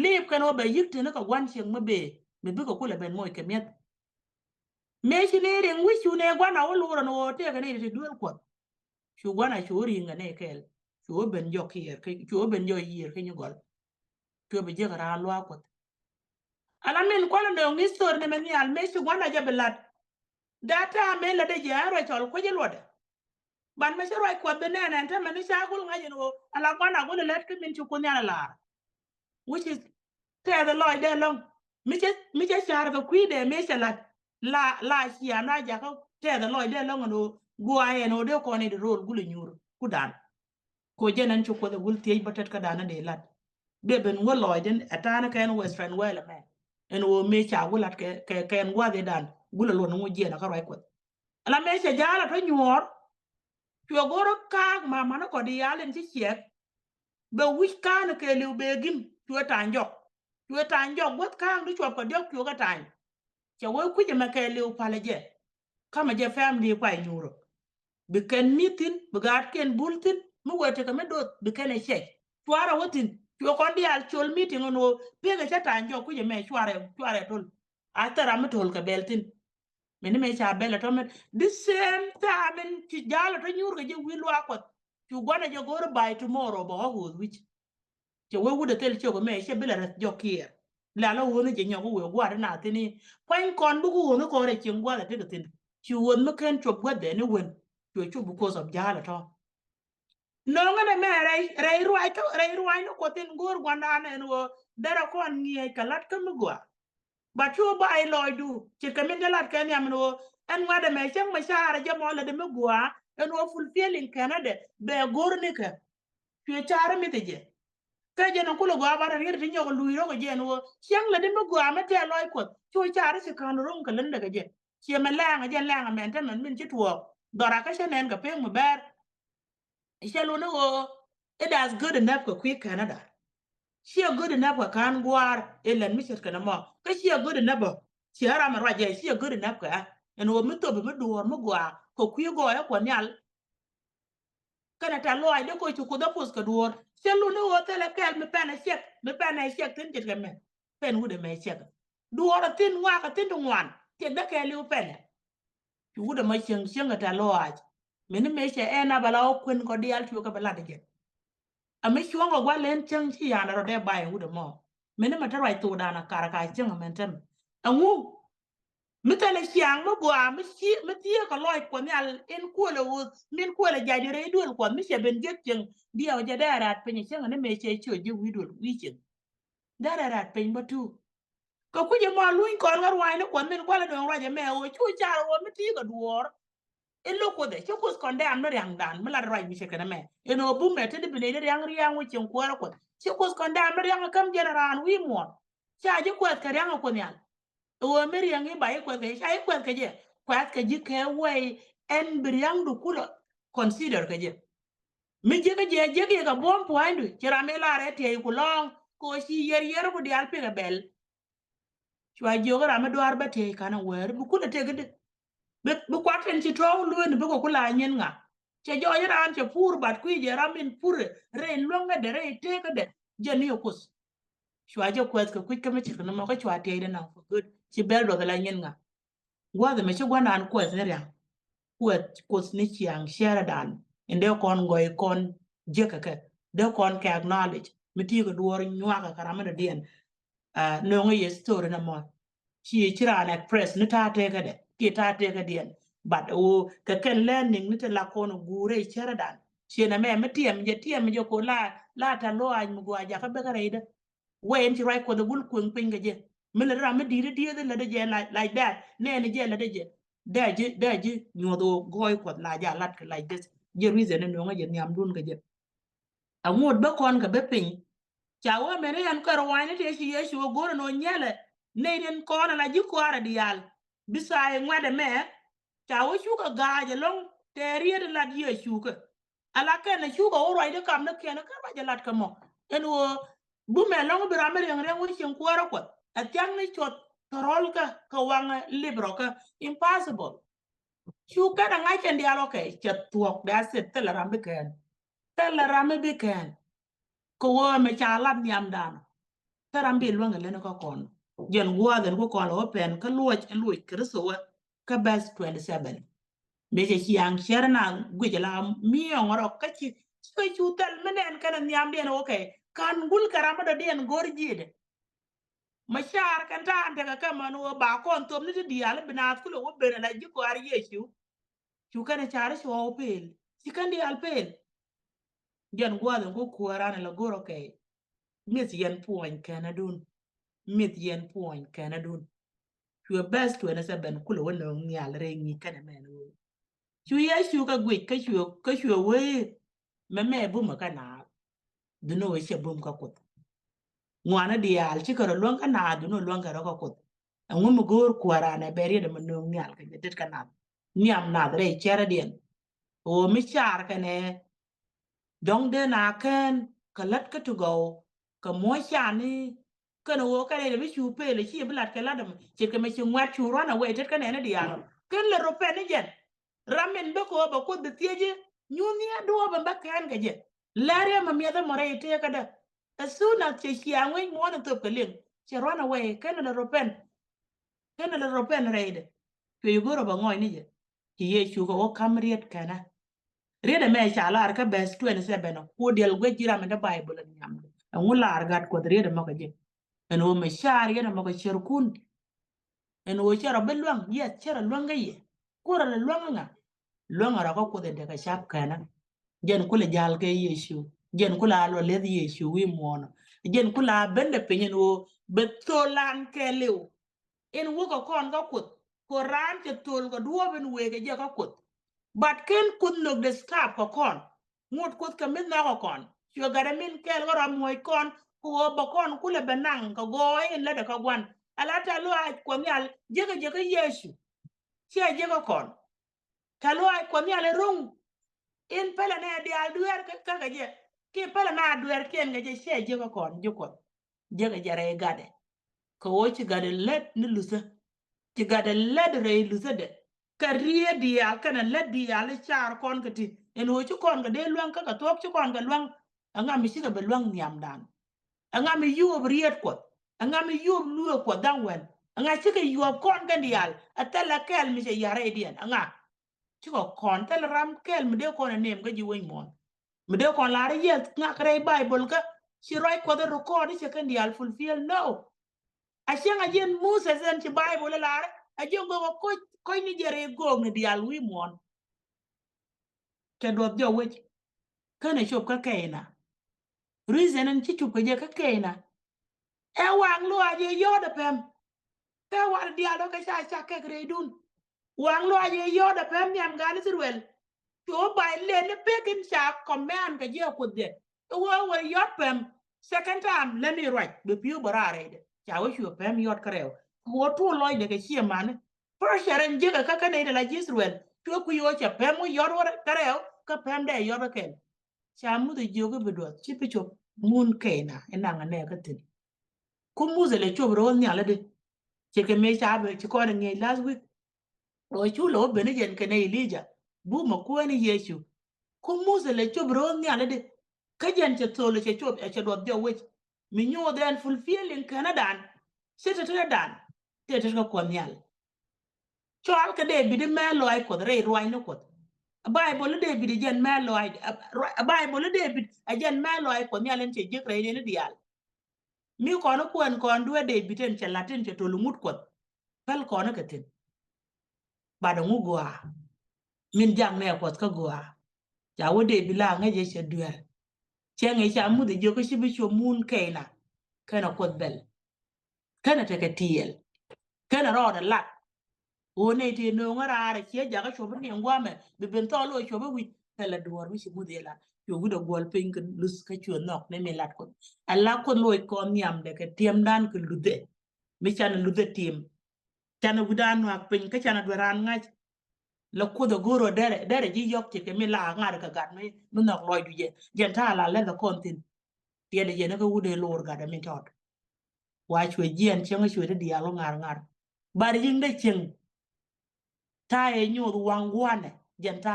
lip kana be yikte ne ka gwan cheng me be me bi ko kula ben moy ke met me shi ne ren wi chu ne gwana wo lu ro no te ka ne ti duel ko chu gwana chu ringa ne kel chu ben jo kier ke chu ben jo yier ke nyugol chu be je ra lwa ko ala men ko le ngi stor ne men yal me chu gwana je belat data me la de je ro chol ko je loda ban me ro ko be ne ne ta men sha gul ngaje no ala gwana gul let ke min chu ko nyala la which is te the loy de long mi je shar ga kwi de me shalat la shi ana ja ko te the loy de long no gwa ye no de ko ne de rol gul nyur ku dan ko jenan chu ko de gul tiej batet ka dana de lat de ben ngo loy den atana ken western wela me en wo me cha gulat ke ken gwa de dan gul lo no jena ka roi ko ala me cha jala to nyor chu goro ka ma mana ko di yalen ci chek be wich kan ke liu be gim chu ta njok wat kan du chu ko dok chu ka tan cha wo ku je ma ke liu pale je kama je family kwa nyuro bi ken mitin bi gat ken bultin mu wote ka medo bi ken che twara wotin yo kon dial chol meeting no pega cha tanjo ku je me chware tol atara me tol ka beltin meni me cha bela to me the same time in ti jala to nyur ga je wilwa ko tu gwana je goro by tomorrow bo ho which je we wude tel che ko me che bela rat jo kier la lo woni je nyago we gwa na tini kwen kon bu ko no ko re chingwa la te tin ti won me ken chop gwa de ne wen to because of jala to no ngane me rai ruai no ko tin gor gwanda ne no dara kon ngie kalat kam gwa ba chu ba ai loy du ci kamin dalat kan yam no en wada me chang ma shara je mo la de me gwa en wo fulfilling canada be gor ne ka ci chara mi te je ka je no kulo gwa ba rir ti nyoko luiro ko je no chang la de me gwa ma te loy ko chu chara ci kan rum ka len daga je ci ma la nga je la nga men tan min ci tuo dora ka shenen ka pe mu ber Ishelo no it as good enough for quick Canada. She a good enough for can war elen mishes kana mo. Ka she a good enough. She ara ma raja she a good enough ka. En wo mito be do mo gwa ko kwi go ya ko nyal. Kana ta lo ai de ko chu ko da pos ka duor. Shelo no wo tele kel me pana shek tin jet game. Pen wude me shek. Duor tin wa ka tin ngwan. Tet da ke liu pen. Wude ma sheng ta lo ai. Meni me she ena bala o kwen ko dial chu ka bala de. Ame chuango gwa len chang chi yana ro de bai wu de mo mene mata rai to dana kara ka chang mentem angu mitale chiang mo gwa mi tie ko loy ko nyal en ko le wu min ko le jaje re dul ko mi se ben get chang dia ja dara pe ni chang ne me che chu ji wi dul wi chen dara pe batu ko ku je mo luin ko ngar wai ne ko min ko le do ra je me o chu cha ro mi ti ko duor elo ko de ko skonde am no yang dan mala rai mi shekana me eno bu me te de bele de yang riang wi chen ko ko che ko skonde am no yang kam generan wi mo cha je ko ka yang ko nyal o me riang e bai ko de cha ko ka je ko ka ji ke we en briang du kulo consider ka je mi je ga bom pointu chira me la re te ku long ko si yer ko di alpe ga bel chwa jogo ra me do arba te kana wer bu kulo te gede bu kwaten ci to lu ne bu ko kula nyen nga che jo ran che pur bat ku je ramin pur re longa de re te ka de je ni okus shwa je kwet ka kwit ka me chik na ma ko chwa te de na for good chi bel do la nyen nga gwa de me che gwa nan kwet ne ya kwet kus ni chiang share dan ende kon goy kon je ka ka de kon ka acknowledge mi ti ko duor nywa ka karama de dien no ngi ye story na mo chi chira na press ni ta te ka de ki ta te ka dien but o ka ken learning ni te la kono gure share dan chi na me tiem je ko la ta lo an mu gwa ja ka be ka re de wen ti right ko the gul kun pin ga je me le ra me di de la de je like that ne ne je la de je daji nyodo goy ko na ja lat ka like this je reason no nga je nyam dun ga je amod be kon ga be pin chawo mene yan ko rawani te shi yeshi wo goro no nyele ne den ko na ji ko ara dial bisa e ngwade me chawo shu ka ga je long te riede lat ye shu ka ala ke na shu ka o roi de kam na ke na ka ba je lat ka mo en wo bu me long bi ramere ngre wo shin ko ara ko atyang ni chot torol ka wang libro ka impossible shu ka na ngai chen dialo ke chet tuok da set te la rambe ken te la rambe be ken ko wo me cha lat nyam dan tarambi luanga leno ko kon jen gwa den ko kon lo pen ka luoj kristo wa ka bas 27 me je chiang cherna gwe la mi ngoro ka chi ko chutal menen kana nyam den okay kan gul karama do den gorjide mashar kan ta ante ka man wo ba kon tom ni di ala binat ko wo bena la ji ko ar yesu chu kana chare so pel si kan di al pel jen gwa den ko kuarana la goro ke mis yen point kanadun mit yen point kanadun your best to na ben kulo wala ngi al re ngi kana men wo chu ya chu ka gwe ka chu we me bu ma kana duno we che bum ka kut ngwana di al chi ka lon kana duno lon ka ka kut ngu mu gor kwara na beri de no ngi al ka det kana niam na re chere dien o mi char kane dong de na ken kalat ka to go ka mo chani kana wo ka le bi chu pe le chi blat ka ladam chi ka me chi ngwat chu rana we tet ka ne na dialo ken le ro pe ni jen ramen be ko ba ko de tieje nyuni ado ba ba kan ga je lare ma mi da more te ka da asuna che chi angwe mo na to ka len chi rana we ken le ro pen reide pe yu go ro ba ngoy ni je chi ye chu ko kamriet kana rede me chalar ka bes 27 ko del gwe jira me da bible nyam ngular gat ko rede ma ka je en wo me shar yana ma ko cherkun en wo chera belwang ye chera lwanga ye kora le lwanga ra ko de ka shap kana jen kula jal ke yesu jen kula lo le yesu wi mono jen kula bende penyen wo betolan ke lew en wo ko kon ga kut ko ran ke tol ko duoben wege je ka kut but ken kut no de stop ko kon ngot kut ka min na ko kon yo gara min kel wara moy kon ko bo kon kula benang ko go en le de ka gwan alata lo ay ko nyal je ka yesu che je ko kon ta lo ay ko nyal rung in pele ne di al duer ka je ki pele na duer ken ga je che je ko kon je ko je ga jare gade ko wo ci gade let ni lusa ci gade let re lusa de ka rie di al kana let di al char kon ka ti en wo ci kon ga de luang ka tok ci kon ga luang anga mi ci ga be luang nyam dan anga mi yu riet ko anga mi yu lu ko dan wen anga ci ga yu kon ga di al atala kel mi ci yare dien anga ci ko kon tel ram kel mi de kon nem ga ji wen mon mi de kon la re yet nga kre bible ka ci roi ko de record ci kan di al fulfill no ashenga jen musa zen ci bible la a jongo ko ni jere go ni dial wi mon ke do jo we kana chop ka kaina reason en ci chup ka je ka kaina e wang lo aje yo de pem ka war dial do ka cha ka gre dun wang lo aje yo de pem nyam gan sirwel to bay le ne pekin cha command ka je ko de wo yo pem second time le ni right be piu barare de cha wo chu pem yo kreo wo to loy de ke chi man pressure en je ka ka ne de la Israel to ku yo cha pem yo kreo ka pem de yo ba ken cha mu de jo go be do chi pi chop mun kena enanga ne ka tin ku mu ze le chop ro nya le de che ke me cha be chi ko ne last week o chu lo be ne jen ke ne Elijah bu ma ko ni Yesu kumu se le chobro ni ale de kajen che tole che chob e che do de wech mi nyu den fulfilling kanadan sete te dan te te ko nyal chol ka de bi de me loy ko re roi no ko Bible de bi de jen me loy Bible de bi a jen me loy ko nyal en che jik re ne dial mi ko no kwen kon duwe de bi ten che latin che to lumut ko pel ko no katin ba da ngu gwa min jang ne ko ka gwa ja wo de bi la nga je che duer che nge cha mu de jo ko shi bi cho mun kaina kana ko bel kana te ka tiel kana ro da lat o ne te no ngara ra che ja ka cho bi ngwa me bi ben to lo cho bi kala duor mi shi mu de la yo gu da gol pin kan lus ka cho nok ne me lat ko alla ko loy ko nyam de ka tiem dan ko lude mi chan lude tim chan gu dan wa pin ka chan dwaran nga la ko da goro dere ji yok ti ke mi la nga ka gat mi nok loy du je jen ta la le da kon tin tie de je ne ko wude lor ga da mi tot wa chwe jien chen chwe de dia lo ngar bari jing de chen ta e nyu wang wane jen ta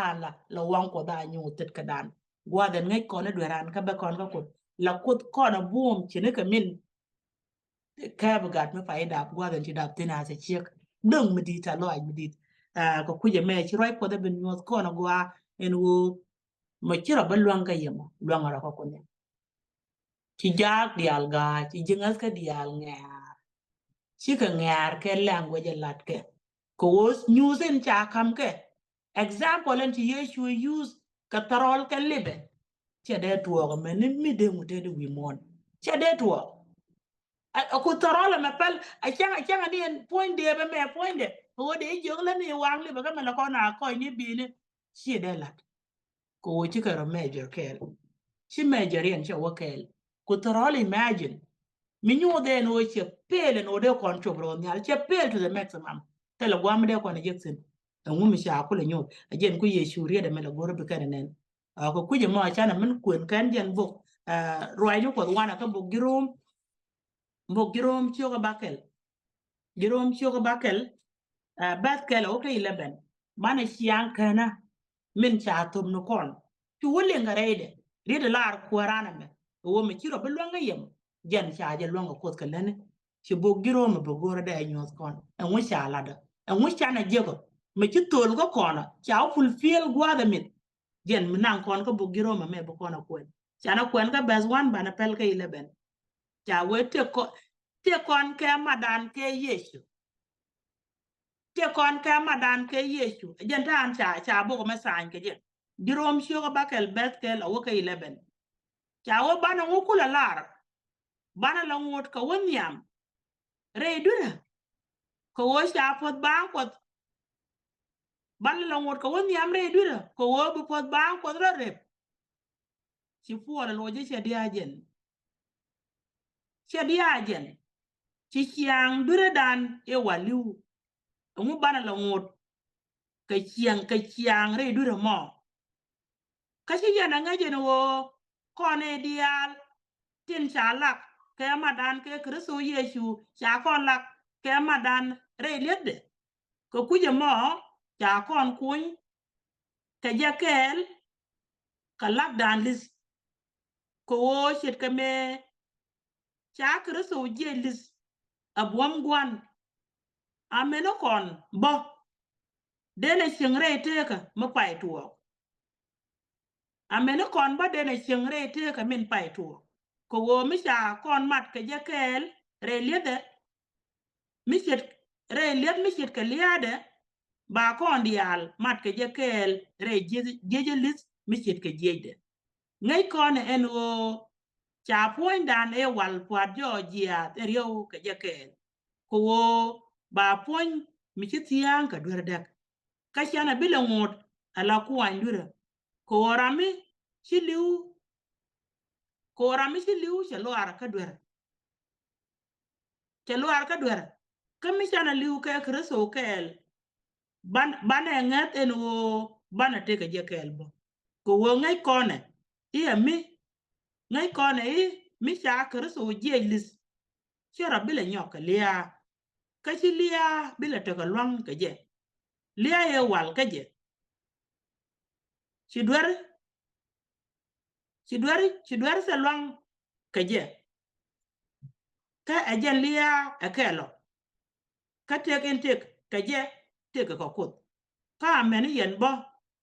la wang ko da nyu tet ka dan gwa da ngai ko na dwaran ka be kon ko la kut ko na boom chene ka min ka ba gat me faida gwa da ti da tina se chek dong mi di ta lo ai mi di ko kuje me chi roi ko da ben nyot ko na gwa en wo ma chira ba luang ka yemo luang ra ko ne ci jak dial ga ci jingas ka dial ngar ci ka ngar ke language lat ke ko was news en cha kam ke example en ci yesu use ka tarol ka libe ci de tuo me ni mi de mu de wi mon ci de tuo ko tarol me pal a changa ni en point de be me point de o de jog la ni wang libe ka me la ko na ko ni bi ni ci de lat ko ci ka major kel ci major en ci wo kel ko tarol imagine minyu de no che pele no de control ni al che pele to the maximum tele gwam de ko na jeksen ngu mi sha ko le nyo ajen ku ye shuriye de mela goro be kan nen ko kuje mo achana min kwen kan jen bo roi no ko wana ka bo girom chio ka bakel girom chio ka bakel baskel o ke 11 mana chiang kana min cha tum no kon tu wole ngarede rede lar ko rana me wo me chiro be longa yem jen cha je longa ko ka lene ci bo girom bo goro de nyos kon ngu cha lada ngu cha na jego me ci tol ko kona cha fulfill gwa da mit jen minan kon ko bo girom me bo kona kwen cha na kwen ka bas wan bana pel ka 11 cha we te kon ke madan ke yesu te kon ka madan ke yesu jen tan cha bo ko masan ke je girom shio ko bakel betkel o ka 11 cha wo bana ngukula lar bana la ngot ka wonyam re dura ko wo cha pot bang pot bana la ngot ka wonyam re dura ko wo bu pot bang pot re ci fu la lo je che dia jen ci chiang dura dan e waliu ngu bana la ngot ka chiang re dura mo ka ci yana ngaje no wo ko ne dial tin cha lak ke madan ke kristo yesu cha kon lak ke madan re lede ko kuje mo cha kon kun ka jakel ka lak dan lis ko wo chet ka me cha kristo je lis abuam gwan ameno kon bo dene chingre teka mo pai tuo ameno kon bo dene chingre teka min pai tuo ko wo mi cha kon mat ka jakel re lede mi chet re led mi chet ka liade ba kon dial mat ka jakel re jeje lis mi chet ka jede ngai kon en wo cha point dan e wal kwa Georgia rio ka jakel ko wo ba point mi chet yang ka dwer dak ka chana bila ngot ala ku andura ko rami chiliu chalo ara ka dwer kami chana liu ka kristo kel bana ngat en wo bana te ka jakel bo ko wo ngai kone iya ngai kone mi cha kristo jelis chera bila nyoka lia ka chi lia bila te ka lwang ka je lia ye wal ka je chi dwer ci dwari sa long ka je ka ajen lia akelo ka tek en tek ka je tek ko kut ka men yen bo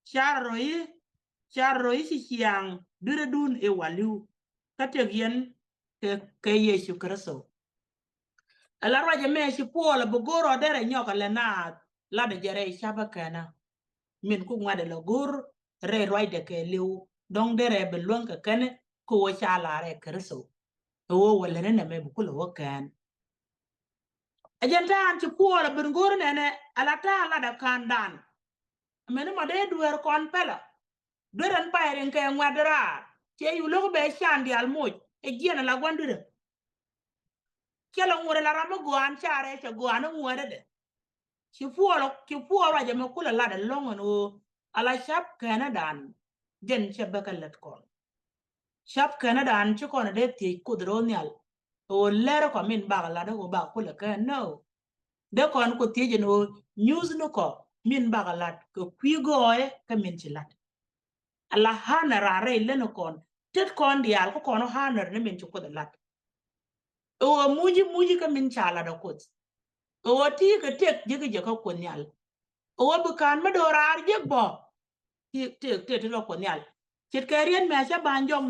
charoi si chiang dure dun e waliu ka tek yen ke Yesu Kristo ala roje me si pola bogoro dere nyoka le na la de jere chaba kana min ku ngade lo gur re roi de ke liu dong dere be luon ka kane ko wo chala re Kristo wo wala ne me bu kulo kan ajenta an ci pola ben gur ne ala ta la da kandan men ma de duer kon pela dueren bayren ke ngwadra ke yu lo be chandi al moj e giena la gwandure kelo ngure la ramo goan chare che goan ngure de ci puolo je me kula la de longon o ala shap kana dan den che bakalet kon shap kana dan ci kon de ti kudronial o lero ko min ba la de o ba kula ka no de kon ko ti je no news no ko min ba la ko kwigo e ka min ci lat ala hana rare le no kon tet kon dial ko kono hana ne min ci ko de lat o muji ka min chala da kot o ti ka tek je ka ko nyal o bu kan ma do rar je bo ti lo ko nyal chet ka rien me cha banjong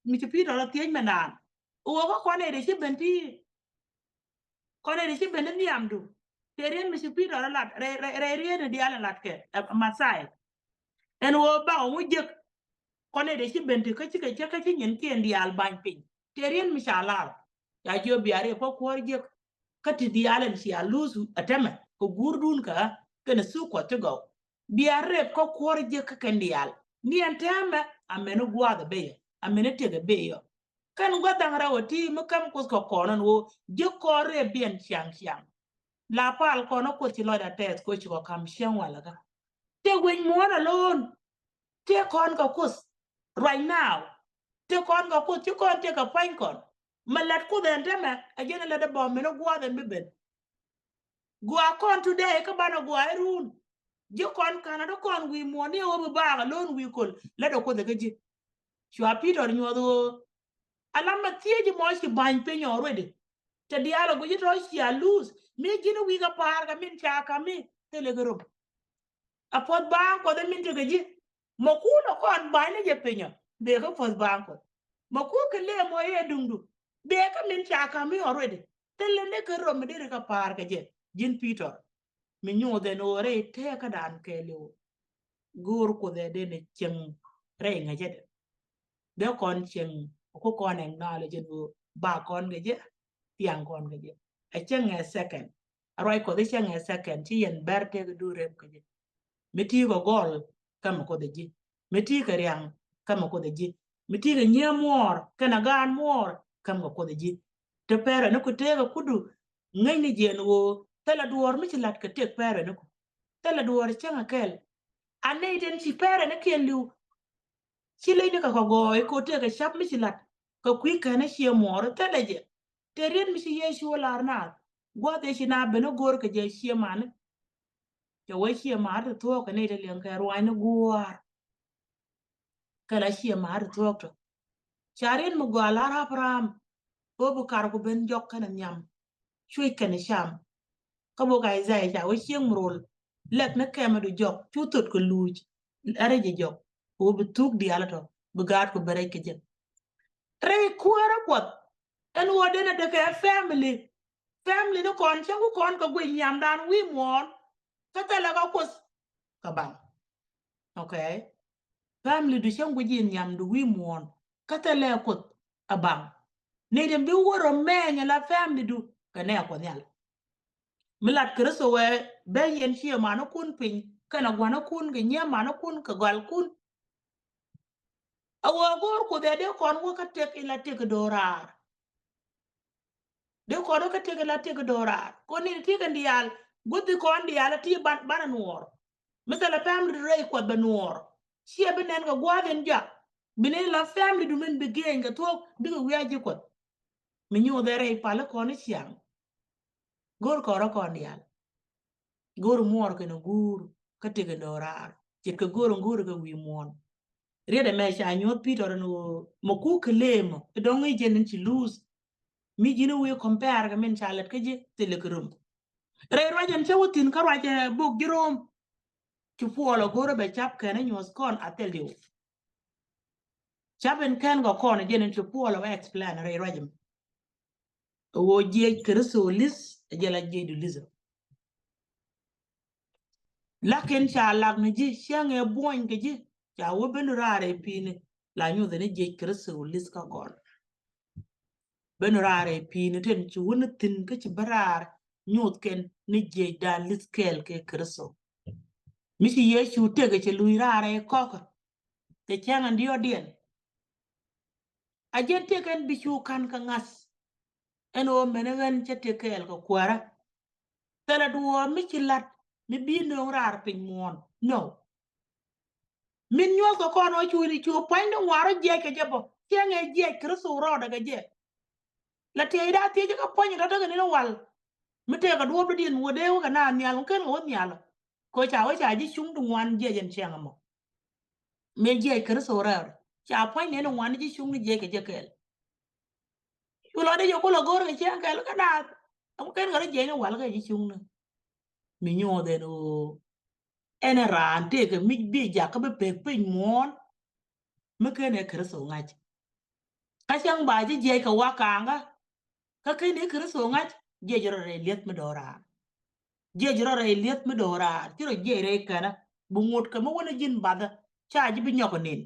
mi ci pi do la ti me nan o ko ko ne de ci ben pi ko ne de ci ben ni amdu te rien mi ci pi do la re rien di ala lat ke masai en wo ba o mu je ko ne de ci ben ti ka ci nyen ti en di al ban pin te rien mi cha la ya jo biare ko ko je kati di alen si aluzu atema ko gurdun ka kana su ko to go biare ko ko je ka kandial ni antama amenu gwa da be amene te ga be yo kan gwa dangra woti mu kam ko konon wo je ko re bien chiang la pal ko no ko ti lo da tes ko chi ko kam chiang wala ga te gwen mo na lon te kon ko kus right now te kon ko kus ti kon te ka pain kon malat ku den tama ajena la da bo meno gwa den beben gwa kon today ka bana gwa irun je kon kana do kon wi mo ne o ba lon wi kol la do ko de ji chwa peter nyodo alama tieji mo si ban pe nyorede te dialogo ji to si a lose mi gino wi ga par ga min cha ka mi telegro apod ba ko de min te ji mo ku no kon ba ne je penyo be ko pos ba ko mo ku ke le mo ye dundu be ka min cha ka mi already tele ne ko ro me de ka par ga je jin peter mi nyode no re te ka dan ke le gur ko de ne chen re nga je de kon chen ko kon en na le je no ba kon ga je tiang kon ga je a chen a second aroi ko de chen a second ti yen berte ga du rem ga je meti go gol kam ko de ji meti ka riang kam ko de ji meti ga nye mor kana gan mor kam ko de ji te pere no ko te ga kudu ngai ni je no tela duor mi lat ka te pere no tela duor chen a kel ane den si pere ne ken liu si le ni ka ko go ko te ga shap mi lat ko kwi ka na shi mor tela je te rien mi si ye shi wala na go de shi na be no gor ka je shi man ke wa shi ma ta to ka ne da len ka ruwa ni guwar kala shi ma ta to to charin mu gala ra pram ko bu kar ko ben jok kana nyam chui kana sham ka bo ga zai ja wa shi mrol lek na kema du jok chu tot ko luj are je jok ko bu tuk di ala to bu gat ko bere ke je re kuara pot en wo de na de ka family no kon che ko kon ko gwe nyam dan wi mon ka ta la ka kus ka bang okay family du chen gwe nyam du wi mon ka ta la kut abang ne dem bi woro menya la family du ka ne ko nyal milat kristo we ben yen chi ma no kun pin kana gwana kun ge nya ma no kun ka gal kun awo gor ko de kon wo ka tek ila tek dorar de ko do ka tek ila tek dorar ko ni ti kan dial gudi ko andi ala ti ban nuor misala family rei ko ban nuor chi be nen ga gwaden ja bine la family du men be genga to diga wiaji ko mi nyu de rei pala ko ni chiang gor ko ro ko dial gor muor ke no gur ka te ke dorar chit ke gor ngur ke wi mon riede me cha nyot Peter no moku claim don ngi jen ci lose mi jino we compare ga men chalet ke je telekrum re rojen chewutin karwaje bok girom ci polo goro be chap kene nyos kon ateliu chaben kan go kon jen ci polo explain re rojem wo je kresolis jela je du lizo lakin cha lag ni ji change boñ ke ji cha wo ben rare pini la nyu de je kresolis ka kon ben rare pini ten ci won tin ke ci barar nyot ken ni je da liskel ke kreso misi yesu tege ci lui rare koko te changa ndio dien ajen teken bichu kan ka ngas eno menegen che tekel ko kwara tela duo mi ci lat mi bi no rar pin mon no min nyol ko kono churi chu pande waro je ke jebo chenge je kristo ro daga je la te ida te je ko ponyi daga ni no wal mi te ka duo dien wode wo kana nyal ken wo nyal ko cha wo cha ji chung du wan je jen chenga mo me je kristo ro cha ponyi no wan ji chung je ke je kel yulo de yo ko lo gor ke chenga kel kana am ken ngara je no wal ke ji chung no mi nyo de no ene ran te ke mi bi ja ka be pe pin mon me ken e kristo ngaj ka chang ba ji je ka wakanga ka ken e kristo ngaj je joro re let me dora je joro re let me dora tiro je re kana bu ngot ka mo wona jin bada cha ji bi nyoko nin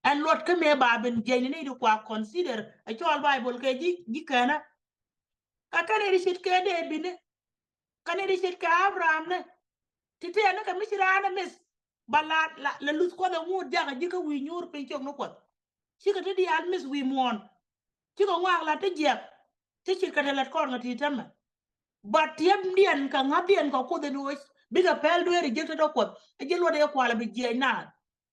an lot ka me ba ben je ni du kwa consider a chol bible ke ji kana ka ken e shit ke de bine kan e shit ka abraham ne tite na ka misirana mis bala la lus ko da mu jaga ji ka wi nyur pe chok no ko ci ka di al mis wi mon ci ko ngak la te jek ci ka de lat ko ngati tam ba tiam dien ka ngabien ko ko de no bi ka pel do ri jek to ko e je lo de ko ala bi je na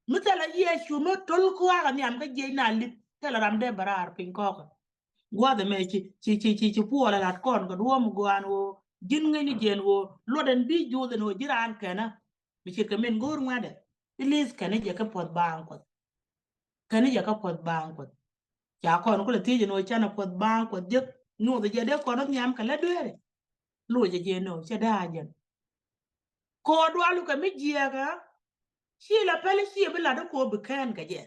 misala yesu no tol ko ga nyam ka je na lit tela ram de barar pin ko ko gwa de me ci pu ala lat kon ko do mu gwan wo jin nga ni jen wo lo den bi ju de no jiran kana mi ci ka men gor ngade ilis kana je ka pot bang ko kana je ka pot bang ko ya kon ko le ti no chana pot bang ko je no de je de ko no nyam ka la dere lo je no che da jen ko do alu ka mi je ga shi la pele shi bi la de ko bi kan ka je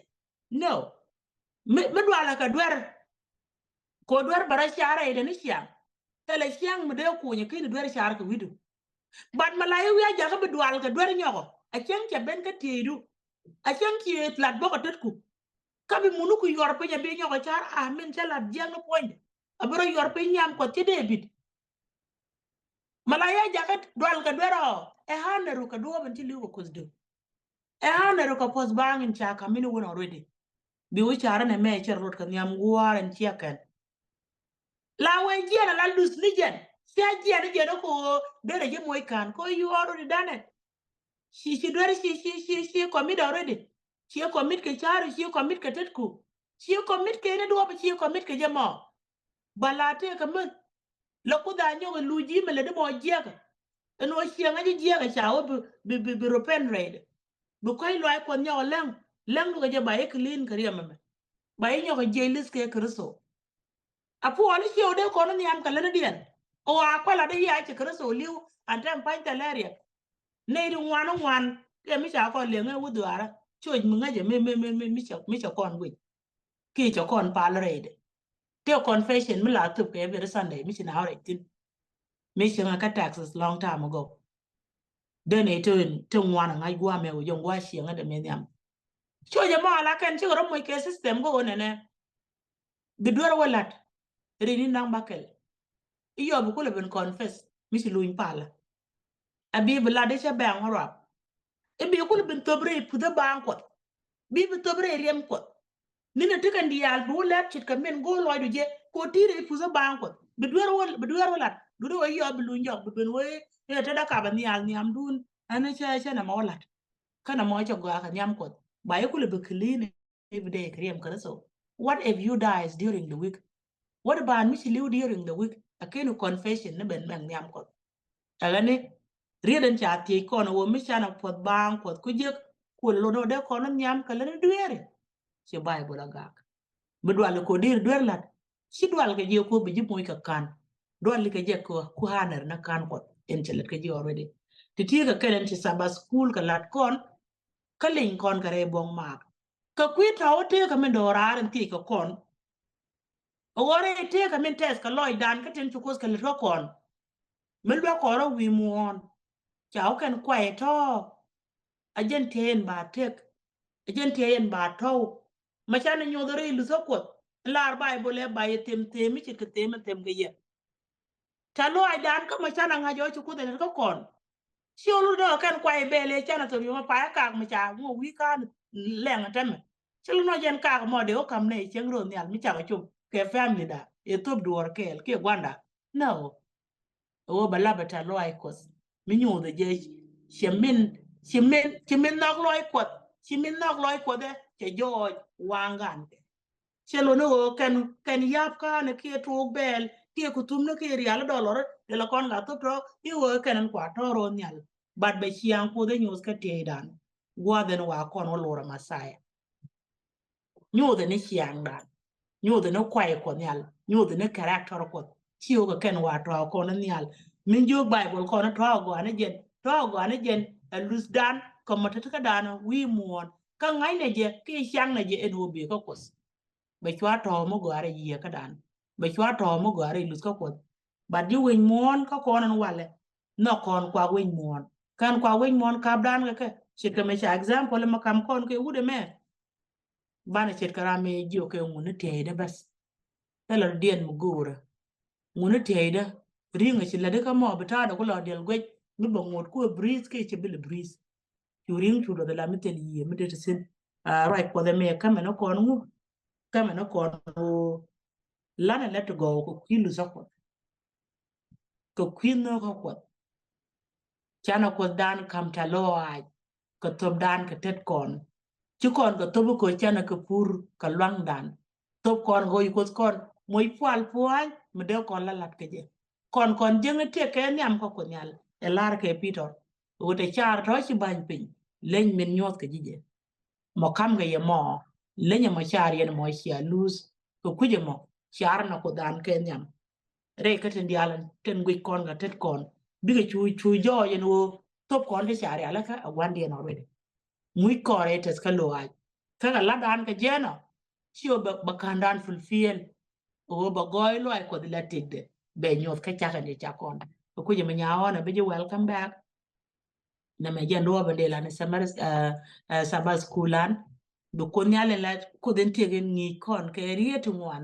no me do ala ka dwer ko dwer bara shara ide ni shiam tele shiang mu de ko ni kin dwer shara ka widu bad malayo ya jaga be dual ka dwer nyoko a chen ke ben ka tidu a chen ki lat boko tetku ka bi munu ku yor pe be nyoko char amen chalat jang no point abro yor pe nyam ko ti debit malaya jaga dual ka dwero e haneru ka do ben ti liwo kusdu e haneru ka pos bangin cha ka minu won already bi wi chara ne me cher rot ka nyam guaren chiaken la we jena la lus ni jen sia jena ko dere je moy kan ko you already done it she dwere she commit already she commit ke chari she commit ke tetku she commit ke ne do ba she commit ke jemo balate ka mun la ku da nyo luji mele de mo jega eno she nga jega chawo bi ropen red bu koy loy ko nyo lang do je baye clean kariya mame baye nyo je lis ke kristo apu oni she ode ko no nyam kala ne dien o akwala de ya che kristo liu antem pantaleria ne du wan ke mi cha ko le nge wuduara choj mu ngaje mi cha kon wi ki cha kon pal rede te confession mi la tu ke every sunday mi na hore tin mi cha ka taxes long time ago then it to wan ngai gwa me wo jong wa shi nga de me nyam choje mo ala kan chi ro mo ke system go ne ne bi dwar walat rini nang bakel iyo bu ko le ben confess mi si luin pala abi bla de cha bang ro e bi ko le ben tobre pu da bang ko bi tobre rem ko nina tikan di yal bu let chit ka men go loy du je ko tire pu za bang ko bi dwar walat du do yo bi lu njok bi ben we e ta da ka ba ni al ni am dun ana cha na ma walat kana mo cha ga ka nyam ko ba ye ko le be clean every day krem ka so what if you dies during the week what about me live during the week akenu confession ne ben men nyam ko ala ne rieden cha ti ko no wo mi cha na pot bang ko ku je ko lo no de ko no nyam ka le duere ci bible agak bu dwal ko dir duer lat ci dwal ke je ko bi ji moy ka kan dwal ke je ko ku haner na kan ko en ci let ke ji already ti ti ka kelen ci saba school ka lat kon ka lin kon ka re bong mak ka kwi ta o te ka men do rar ti ka kon o wore te ka men tes ka loy dan ka ten chukos ka le ko kon men do ko ro wi muon chao kan kwai to ajen ten ba tek ajen ten ba to ma chan nyo do re lu so ko lar bible ba ye tem mi ci ka tem ga ye ta lo ai dan ka ma chan nga jo chuko de ko kon si olu do kan kwai bele chana to yo pa ka ma cha ngo wi ka leng tem chelo no jen ka mo de o kam ne chen ro nyal mi cha ga chup ke family da e top duor ke gwanda no o bala bata lo ai kos mi nyu de je chemin nok lo ai kot chemin nok lo ai kot de che jo wangan chelo no kan yap ka ne ke to bel ke kutum no ke rial dollar de la kon ga to pro i wo kan kwa to ro nyal bad be chiang ko de news ka te dan wa den wa kon wo lora masaya nyu de ne chiang dan nyu de no kwai ko nyal nyu de ne character ko chiu ga ken wa to ko no nyal min jo bible ko no to go ne jen lus dan ko mata ka dan wi muon ka ngai ne je ke chiang ne je edu bi ko kos be chwa to mo go are yie ka dan be chwa to mo go are lus ka ko ba di wen mon ka ko nan wale no kon kwa wen mon kan kwa wen mon ka dan ka che ka me cha example ma kam kon ke wude me bana chet karame jo ke ngune teide bas tela dien mu gura ngune teide ringa chi lade ka mo beta da ko lo del gwe mi bo ngot ko breeze ke che bil breeze chu ring chu do la mitel yi mi de sin right ko de me kama no kon ngu kama no kon lana let go ko kilu zakwa ko kwino ko chana ko dan kam ta lo ai ko tob dan ka tet kon chứ còn có tôi có chana ka pur ka lang dan top kon go ko kon moy pal puan me de kon la lat ke je kon jeng te ke nyam ko nyal e lar ke pitor o te char to ci ban pin len min nyot ke je mo kam ga ye mo len ma char ye mo ci lose ko kuje mo char na ko dan ke nyam re ka ten dialan ten gwi kon ga tet kon bi ga chu jo ye no top kon te char ya la ka wan de no re muy correcto es que lo hay kaga la dan ka jeno chio ba kandan fulfiel o ba goy lo ay ko de la tidde be nyot ka chaka ni chakon ko je manya ona be je welcome back na me jendo ba de la ne samar sabas kulan do ko nyale la ko den tegen ni kon ke rietu ngwan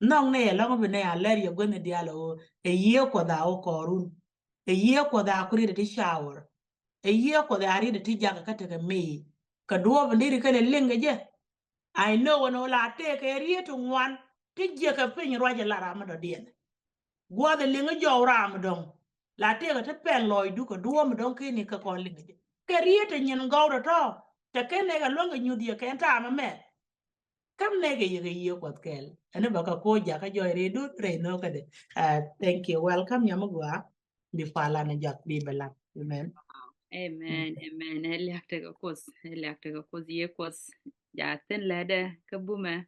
non ne la ko ne a ler yo gone dialo e ye ko da o korun e ye ko da kuri de shower e ye ko da ri de ti jaga ka te me ka duo ndiri kale linga je I know when all I take a area to one ti je ka pin roje la ram do dien gwa de linga jo ram dong la te ka te pen loy du ko duo mo dong kini ka kon linga je ke rie te nyen go do to te ke ne ga longa nyu die ke ta ma me kam ne ga ye ko kel ene ba ka ko ja ka jo re du re no ka de thank you welcome yamugwa di fala na jak bi bela amen Amen, amen. Eliakte ko ye kos ja ten lede ka bume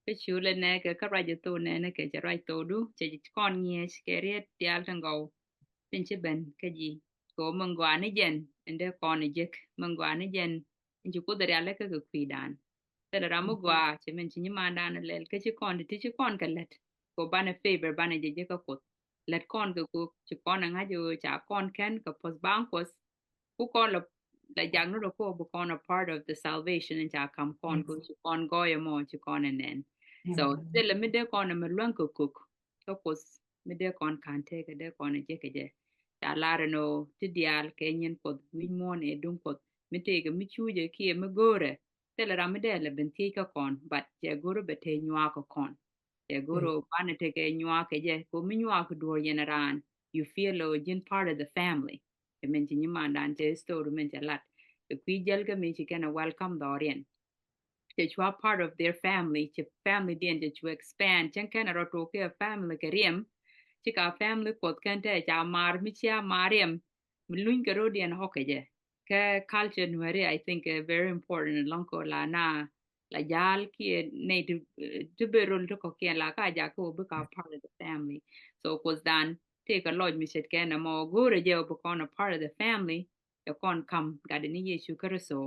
ka chule ne ka rajo to ne ke ja rai to du che kon nye ke riet dial tango tin che ben ka ji ko mangwane jen ende kon jek mangwane jen inju ko dare ale ka kwidan te ra mo gwa che men chi ma dan lel ka chi kon ti chi kon ka let ko bana favor bana je ka ko let kon ko chi kon nga jo cha kon ken ka pos bang pos who call a like young no ko become a part of the salvation and ja kam kon go to kon go ya mo to kon and then so still me de kon me lon ko cook to pos me de kon kan te ke de kon je ke je ta la no ti dial ke nyen pod wi mon e dun pod me te ke mi chu je ki me gore te la me de le ben ti ka kon but je gore be te nywa ko kon je gore ban te ke nywa ke je ko mi nywa ko do yenaran you feel lo jin part of the family men ci nyima dan te store men ci lat the kwijel ga men ci kana welcome dorian te chwa part of their family ci family den te chwa expand chen kana roto ke family ke riem ci ka family pot kan te ja mar mi ci mariam mi luñ ko rodien hokeje cái culture nuari I think very important long ko la na la yal ki ne to berol to ko kian la ka ja ko bu ka part of the family so was done take a lot mi set ken mo go re je bu kon a part of the family you kon come ga de ni yesu kar so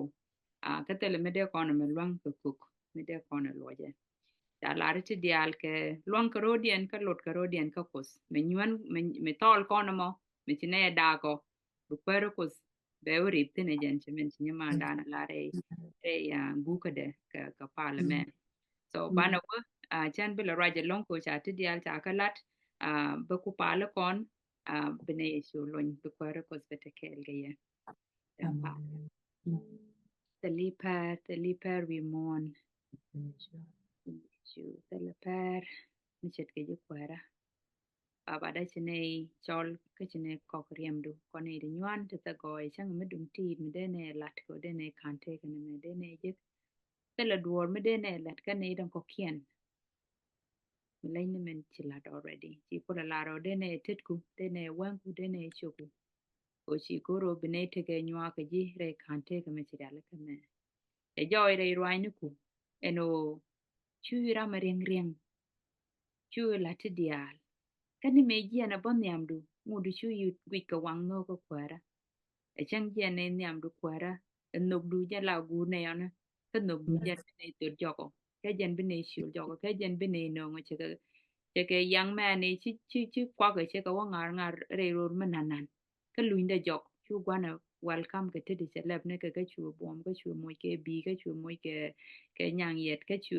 ka tele me de kon me luang ko cook me de kon lo je ta la ri ti dial ke luang ko rodien ka lot ko rodien ka kos me nyuan me tol kon mo me ti ne da ko bu pero kos be uri tine jen chimen chinya mandana la re ya buka de ka parliament so bana wa chan bila raja long ko cha ti dial cha kalat ba ku pala kon bene yesu lon bu kwara kos bete kel ge ye pa the liper we mourn chu the liper mi chet ke ju kwara baba da chine chol ke chine kok riem du kone de nyuan te ta goy chang me dum ti me de ne lat ko de ne kante ke me de ne je te la duor me de ne lat ka ne dan ko kien me lai ne men chi lat already chi ko la ro de ne tit ku de ne wan ku de ne choku o chi ko ro bine te ke nyua ke ji re kante ke me chi dala ke me e joy re rwai ne ku eno chu ra ma rieng rieng chu la ti dial kani me ji na bon yamdu ngudu chu yu gwi ka wang no ko kwara e chang ji ne nyam du kwara nok du ja la gu ne yana ka nok du ja ne to jogo ka jen bi ne shul jogo ka jen bi ne no ngo che ke young man ne chi kwa ke che ka wa ngar re ro mananan ka luin da jok chu gwana welcome ke te di celeb ne ka chu bom ka chu mo ke bi ka chu mo ke nyang yet ka chu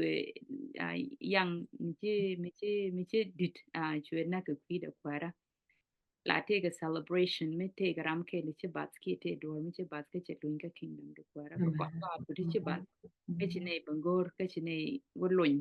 yang mi chi dit chu na ka kwi da kwara la take a celebration me take ram ke li chi bat ki te dor mi chi bat ke che luin ka kingdom du kwara ko ko ko di chi bat ke chi ne bangor ke chi ne wolun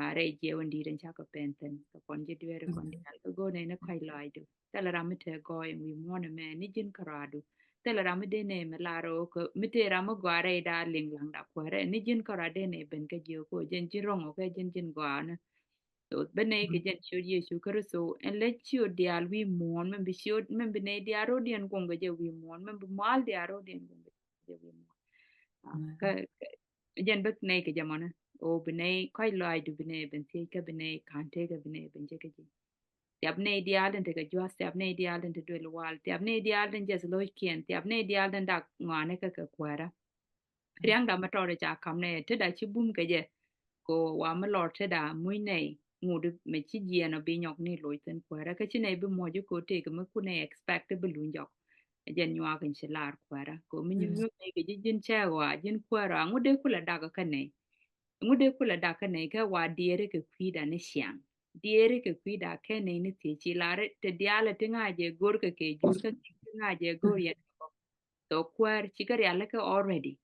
a re je wondi den cha ko penten ko kon je duere kon di al ko go ne na kai lai du tela ram te go en wi mo ne me ni jin karadu tela ram de ne me la ro ko mi te ram go re da ling lang da kwara ni jin karade ne ben ke je ko jen ji rong ko jin go na so bene ke jen chod Yesu Kristo en le chod dial wi mon men bi chod men bene diaro dien gonga je wi mon men bi mal diaro dien gonga je wi mon ka jen bet ne ke jamana o bene kai lai du bene ben te ka bene kante ka bene ben je ke ji tiap ne dial den te ka jwas tiap ne dial den te dwel wal tiap ne dial den jes lo kien tiap ne dial den dak ngane ka kwara riang da ma tore cha kam ne te da chi bum ke je ko wa ma lor te da mui nei ngudu me chi je no bi nyok ni loi ten kwara ka chi nei bi mo ju ko te ka ma ku ne expect bi lu njok jen nywa kan chi lar kwara ko mi nyu nyu ne ke jin cha wa jin kwara ngude kula da ka ne ngude kula da ka ne ka wa diere ke kwi da ne siang diere ke kwi da ke ne ni ti chi lare te diale te nga je gor ke jur ka nga je gor ya to kwar chi ka ya ka already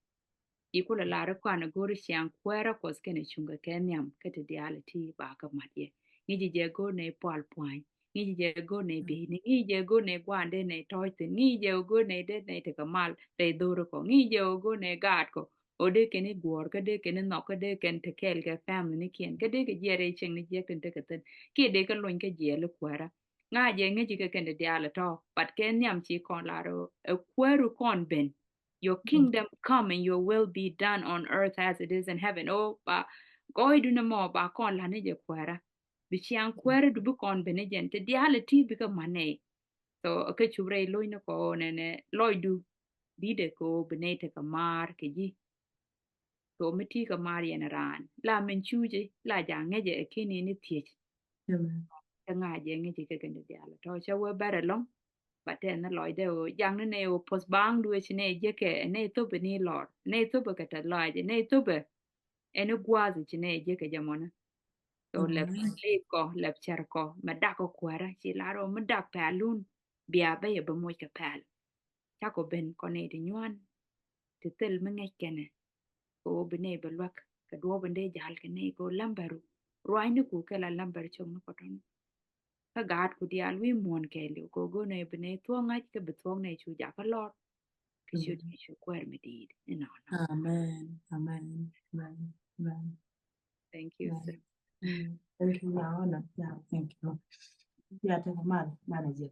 ikula lara kwana gori siang kwera kos kene chunga kenyam kete diality ba ka madye ngiji je go ne pal pwany ngiji je go ne be ni ngiji je go ne gwande ne toyte ngiji je go ne de ne te kamal te doro ko ngiji je go ne gad ko ode kene gwor ka de kene no ka de ken te kel ke family ni kien ka de ke jere cheng ni je ken te keten ki de ka lon ke je le kwera nga je ngiji ke ken de diala to pat kenyam chi kon laro e kweru kon ben your kingdom come and your will be done on earth as it is in heaven. Oh, ba goy du na mo ba kon la ne je kwara. Bi chiang kwara du bu kon benejen te diality bi ka mane. So ke chubre loy no ko ne loy du bide ko benete ka mar ke ji. To meti ka mar yen ran. La men chuje la jange je kini ni tiech. Ta nga je nge je ke gende diala. To cha we bare long bà tên nó loại đều giang nó nêu post bang đuôi trên này giờ cái này tôi bên này lọt này tôi bên cái thật loại này tôi bên em nó qua rồi trên này giờ cái gì mà nó rồi lập chả có mà đã có qua ra chỉ là rồi mình đã phải luôn bia bây giờ bên môi cái phải chắc có bên con này thì nhon thì từ mình ngay cái này cô bên này bên luộc cái đũa bên đây giải cái này cô làm baro rồi nó cũng cái là làm baro trong nó có đó ka gad ku dial wi mon ke lu ko go ne bne to nga ke betong ne chu ja ka lor ke chu kwer me di no Amen. Amen. Amen. Amen. thank you sir Thank you, Yana. Yeah, thank you. Yeah, take a man, manager.